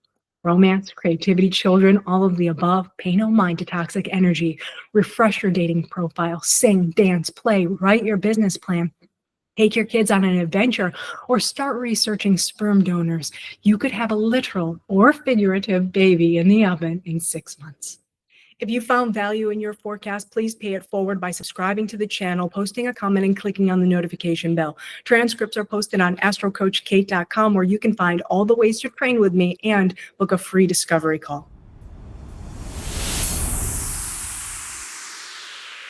Romance, creativity, children, all of the above. Pay no mind to toxic energy. Refresh your dating profile. Sing, dance, play, write your business plan. Take your kids on an adventure or start researching sperm donors. You could have a literal or figurative baby in the oven in 6 months. If you found value in your forecast, please pay it forward by subscribing to the channel, posting a comment, and clicking on the notification bell. Transcripts are posted on astrocoachkate.com, where you can find all the ways to train with me and book a free discovery call.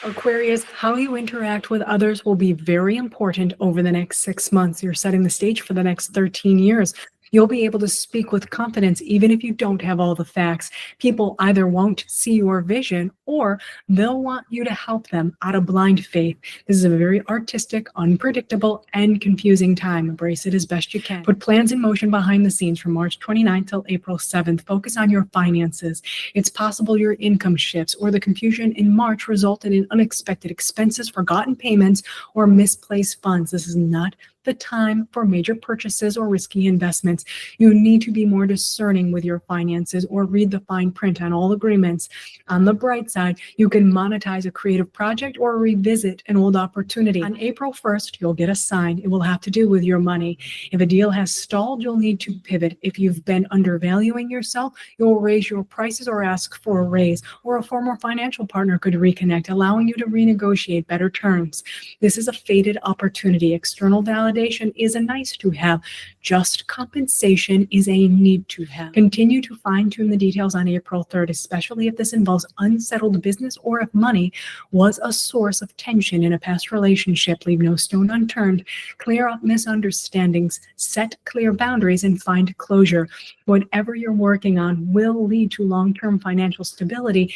Aquarius, how you interact with others will be very important over the next 6 months. You're setting the stage for the next 13 years. You'll be able to speak with confidence even if you don't have all the facts. People either won't see your vision or they'll want you to help them out of blind faith. This is a very artistic, unpredictable, and confusing time. Embrace it as best you can. Put plans in motion behind the scenes from March 29th till April 7th. Focus on your finances. It's possible your income shifts or the confusion in March resulted in unexpected expenses, forgotten payments, or misplaced funds. This is not the time for major purchases or risky investments. You need to be more discerning with your finances or read the fine print on all agreements. On the bright side, you can monetize a creative project or revisit an old opportunity. On April 1st, you'll get a sign. It will have to do with your money. If a deal has stalled, you'll need to pivot. If you've been undervaluing yourself, you'll raise your prices or ask for a raise, or a former financial partner could reconnect, allowing you to renegotiate better terms. This is a faded opportunity. External validation is a nice to have. Just compensation is a need to have. Continue to fine-tune the details on April 3rd, especially if this involves unsettled business or if money was a source of tension in a past relationship. Leave no stone unturned. Clear up misunderstandings, set clear boundaries, and find closure. Whatever you're working on will lead to long-term financial stability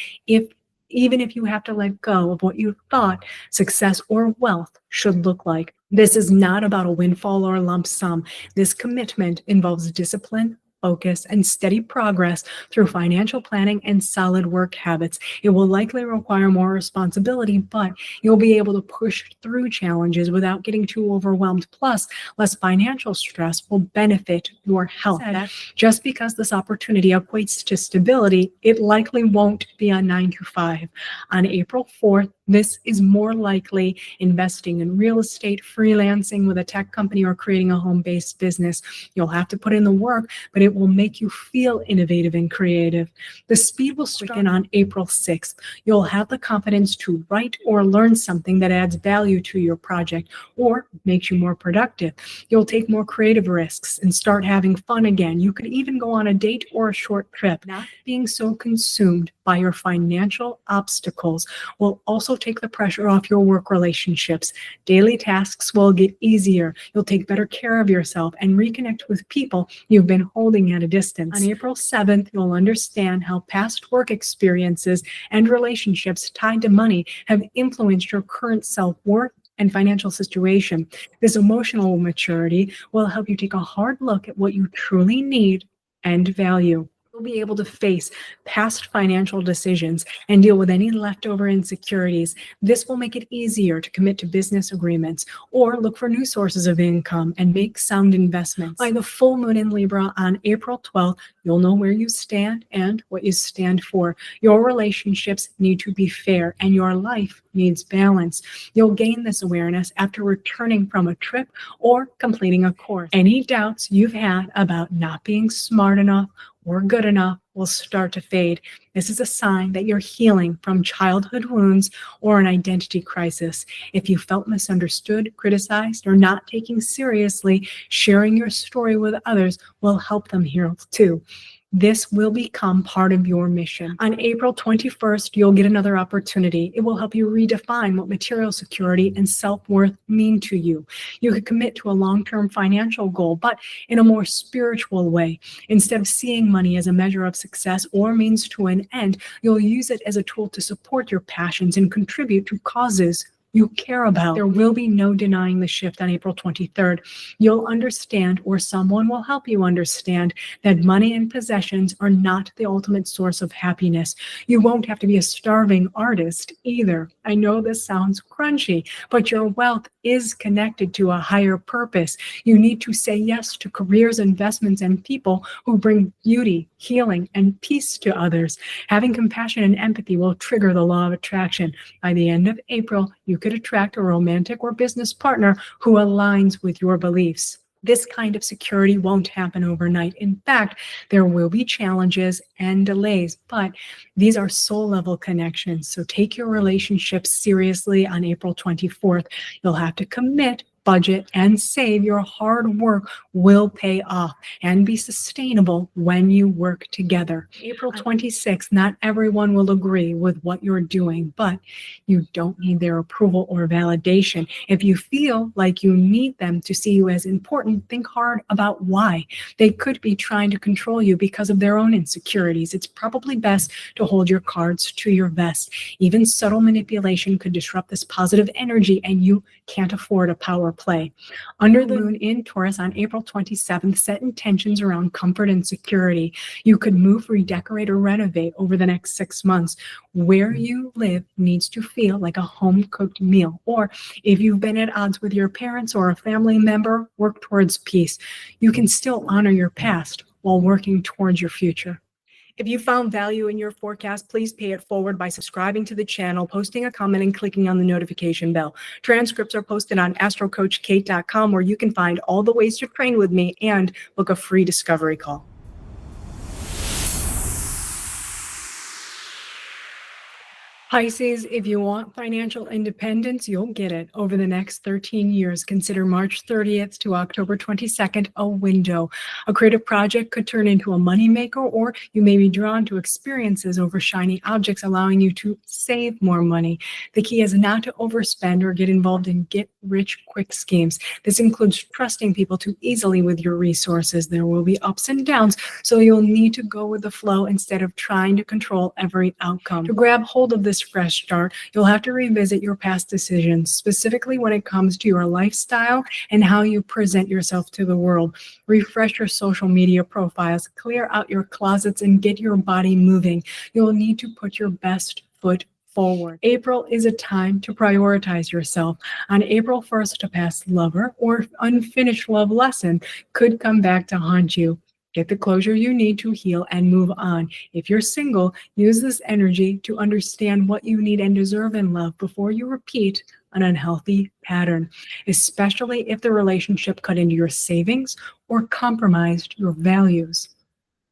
even if you have to let go of what you thought success or wealth should look like. This is not about a windfall or a lump sum. This commitment involves discipline, focus, and steady progress through financial planning and solid work habits. It will likely require more responsibility, but you'll be able to push through challenges without getting too overwhelmed. Plus, less financial stress will benefit your health. Just because this opportunity equates to stability, it likely won't be a 9 to 5. On April 4th, this is more likely investing in real estate, freelancing with a tech company, or creating a home-based business. You'll have to put in the work, but it will make you feel innovative and creative. The speed will quicken on April 6th. You'll have the confidence to write or learn something that adds value to your project or makes you more productive. You'll take more creative risks and start having fun again. You could even go on a date or a short trip. Not being so consumed by your financial obstacles will also take the pressure off your work relationships. Daily tasks will get easier. You'll take better care of yourself and reconnect with people you've been holding at a distance. On April 7th, you'll understand how past work experiences and relationships tied to money have influenced your current self-worth and financial situation. This emotional maturity will help you take a hard look at what you truly need and value. You'll be able to face past financial decisions and deal with any leftover insecurities. This will make it easier to commit to business agreements or look for new sources of income and make sound investments. By the full moon in Libra on April 12th, you'll know where you stand and what you stand for. Your relationships need to be fair and your life needs balance. You'll gain this awareness after returning from a trip or completing a course. Any doubts you've had about not being smart enough or good enough will start to fade. This is a sign that you're healing from childhood wounds or an identity crisis. If you felt misunderstood, criticized, or not taken seriously, sharing your story with others will help them heal too. This will become part of your mission. On April 21st, you'll get another opportunity. It will help you redefine what material security and self-worth mean to you. You could commit to a long-term financial goal, but in a more spiritual way. Instead of seeing money as a measure of success or means to an end, you'll use it as a tool to support your passions and contribute to causes you care about. There will be no denying the shift on April 23rd. You'll understand, or someone will help you understand, that money and possessions are not the ultimate source of happiness. You won't have to be a starving artist either. I know this sounds crunchy, but your wealth is connected to a higher purpose. You need to say yes to careers, investments, and people who bring beauty, healing, and peace to others. Having compassion and empathy will trigger the law of attraction. By the end of April, you could attract a romantic or business partner who aligns with your beliefs. This kind of security won't happen overnight. In fact, there will be challenges and delays, but these are soul-level connections. So take your relationships seriously on April 24th. You'll have to commit, budget, and save. Your hard work will pay off and be sustainable when you work together. April 26th, not everyone will agree with what you're doing, but you don't need their approval or validation. If you feel like you need them to see you as important, think hard about why. They could be trying to control you because of their own insecurities. It's probably best to hold your cards to your vest. Even subtle manipulation could disrupt this positive energy, and you can't afford a power play. Under the moon in Taurus on April 27th, set intentions around comfort and security. You could move, redecorate, or renovate over the next 6 months. Where you live needs to feel like a home-cooked meal. Or if you've been at odds with your parents or a family member, work towards peace. You can still honor your past while working towards your future. If you found value in your forecast, please pay it forward by subscribing to the channel, posting a comment, and clicking on the notification bell. Transcripts are posted on astrocoachkate.com, where you can find all the ways to train with me and book a free discovery call. Pisces, if you want financial independence, you'll get it over the next 13 years. Consider March 30th to October 22nd a window. A creative project could turn into a moneymaker, or you may be drawn to experiences over shiny objects, allowing you to save more money. The key is not to overspend or get involved in get-rich-quick schemes. This includes trusting people too easily with your resources. There will be ups and downs, so you'll need to go with the flow instead of trying to control every outcome. To grab hold of this fresh start, you'll have to revisit your past decisions, specifically when it comes to your lifestyle and how you present yourself to the world. Refresh your social media profiles, clear out your closets, and get your body moving. You'll need to put your best foot forward. April is a time to prioritize yourself. On April 1st, a past lover or unfinished love lesson could come back to haunt you. Get the closure you need to heal and move on. If you're single, use this energy to understand what you need and deserve in love before you repeat an unhealthy pattern, especially if the relationship cut into your savings or compromised your values.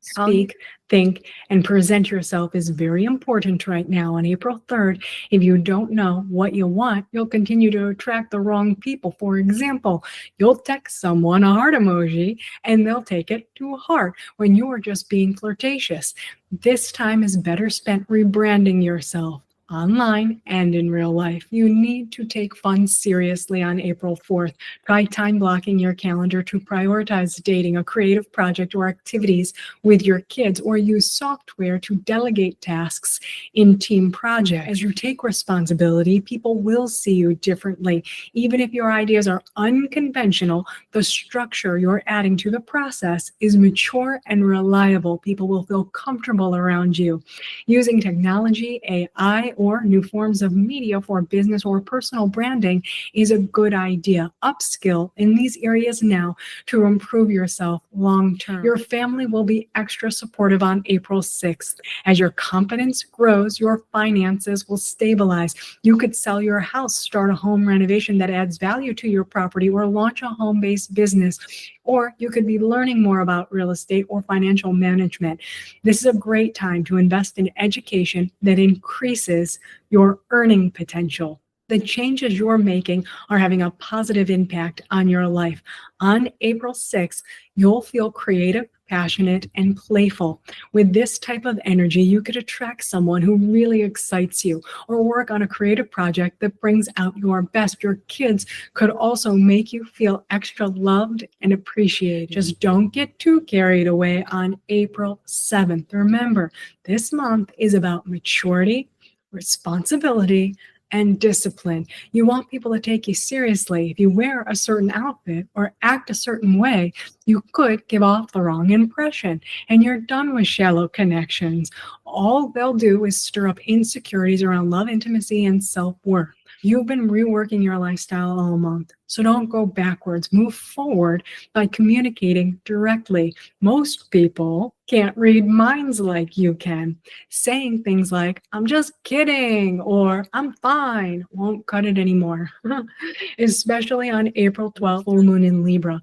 Speak, think, and present yourself is very important right now. On April 3rd, if you don't know what you want, you'll continue to attract the wrong people. For example, you'll text someone a heart emoji and they'll take it to a heart when you are just being flirtatious. This time is better spent rebranding yourself, online and in real life. You need to take fun seriously on April 4th. Try time blocking your calendar to prioritize dating, a creative project, or activities with your kids, or use software to delegate tasks in team projects. As you take responsibility, people will see you differently. Even if your ideas are unconventional, the structure you're adding to the process is mature and reliable. People will feel comfortable around you. Using technology, AI, or new forms of media for business or personal branding is a good idea. Upskill in these areas now to improve yourself long term. Your family will be extra supportive on April 6th. As your confidence grows, your finances will stabilize. You could sell your house, start a home renovation that adds value to your property, or launch a home-based business. Or you could be learning more about real estate or financial management. This is a great time to invest in education that increases your earning potential. The changes you're making are having a positive impact on your life. On April 6th, you'll feel creative, passionate, and playful. With this type of energy, you could attract someone who really excites you, or work on a creative project that brings out your best. Your kids could also make you feel extra loved and appreciated. Just don't get too carried away on April 7th. Remember, this month is about maturity, responsibility, and discipline. You want people to take you seriously. If you wear a certain outfit or act a certain way, you could give off the wrong impression, and you're done with shallow connections. All they'll do is stir up insecurities around love, intimacy, and self-worth. You've been reworking your lifestyle all month, so don't go backwards. Move forward by communicating directly. Most people can't read minds like you can. Saying things like, I'm just kidding, or I'm fine, won't cut it anymore. Especially on April 12th, full moon in Libra.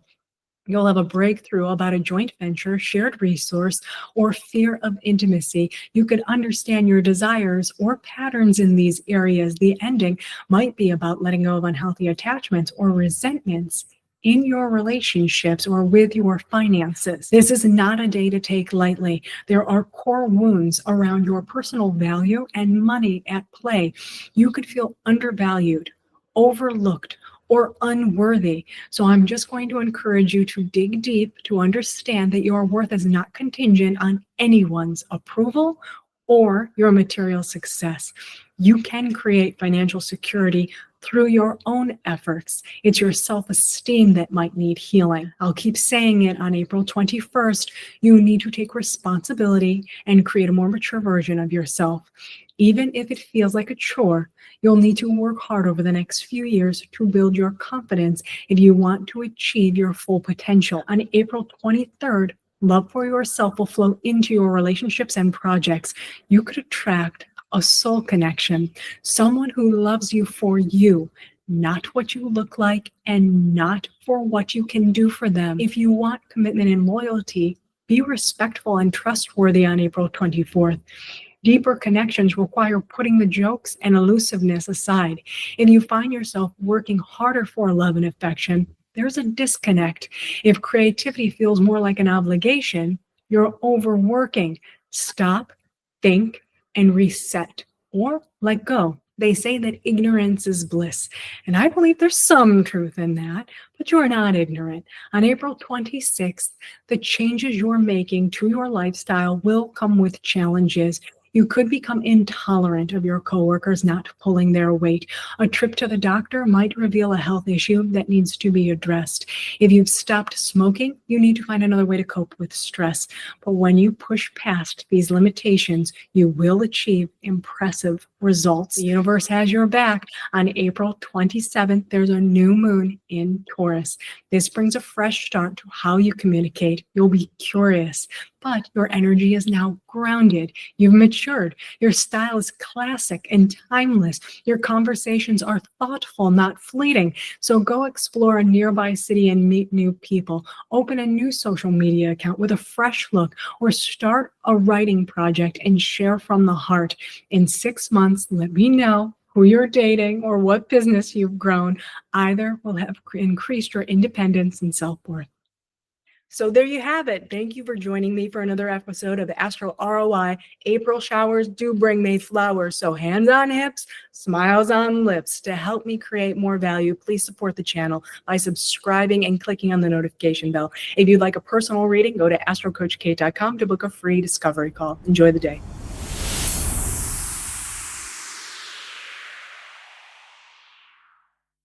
You'll have a breakthrough about a joint venture, shared resource, or fear of intimacy. You could understand your desires or patterns in these areas. The ending might be about letting go of unhealthy attachments or resentments in your relationships or with your finances. This is not a day to take lightly. There are core wounds around your personal value and money at play. You could feel undervalued, overlooked, or unworthy. So I'm just going to encourage you to dig deep to understand that your worth is not contingent on anyone's approval or your material success. You can create financial security through your own efforts. It's your self-esteem that might need healing. I'll keep saying it on April 21st. You need to take responsibility and create a more mature version of yourself. Even if it feels like a chore, you'll need to work hard over the next few years to build your confidence if you want to achieve your full potential. On April 23rd, love for yourself will flow into your relationships and projects. You could attract a soul connection, someone who loves you for you, not what you look like and not for what you can do for them. If you want commitment and loyalty, be respectful and trustworthy on April 24th. Deeper connections require putting the jokes and elusiveness aside. If you find yourself working harder for love and affection, there's a disconnect. If creativity feels more like an obligation, you're overworking. Stop, think, and reset, or let go. They say that ignorance is bliss, and I believe there's some truth in that, but you're not ignorant. On April 26th, the changes you're making to your lifestyle will come with challenges. You could become intolerant of your coworkers not pulling their weight. A trip to the doctor might reveal a health issue that needs to be addressed. If you've stopped smoking, you need to find another way to cope with stress. But when you push past these limitations, you will achieve impressive results. The universe has your back. On April 27th, there's a new moon in Taurus. This brings a fresh start to how you communicate. You'll be curious, but your energy is now grounded. You've matured. Your style is classic and timeless. Your conversations are thoughtful, not fleeting. So go explore a nearby city and meet new people. Open a new social media account with a fresh look, or start a writing project and share from the heart. In 6 months, let me know who you're dating or what business you've grown. Either will have increased your independence and self-worth. So there you have it. Thank you for joining me for another episode of Astro ROI. April showers do bring May flowers. So hands on hips, smiles on lips. To help me create more value, please support the channel by subscribing and clicking on the notification bell. If you'd like a personal reading, go to astrocoachkate.com to book a free discovery call. Enjoy the day.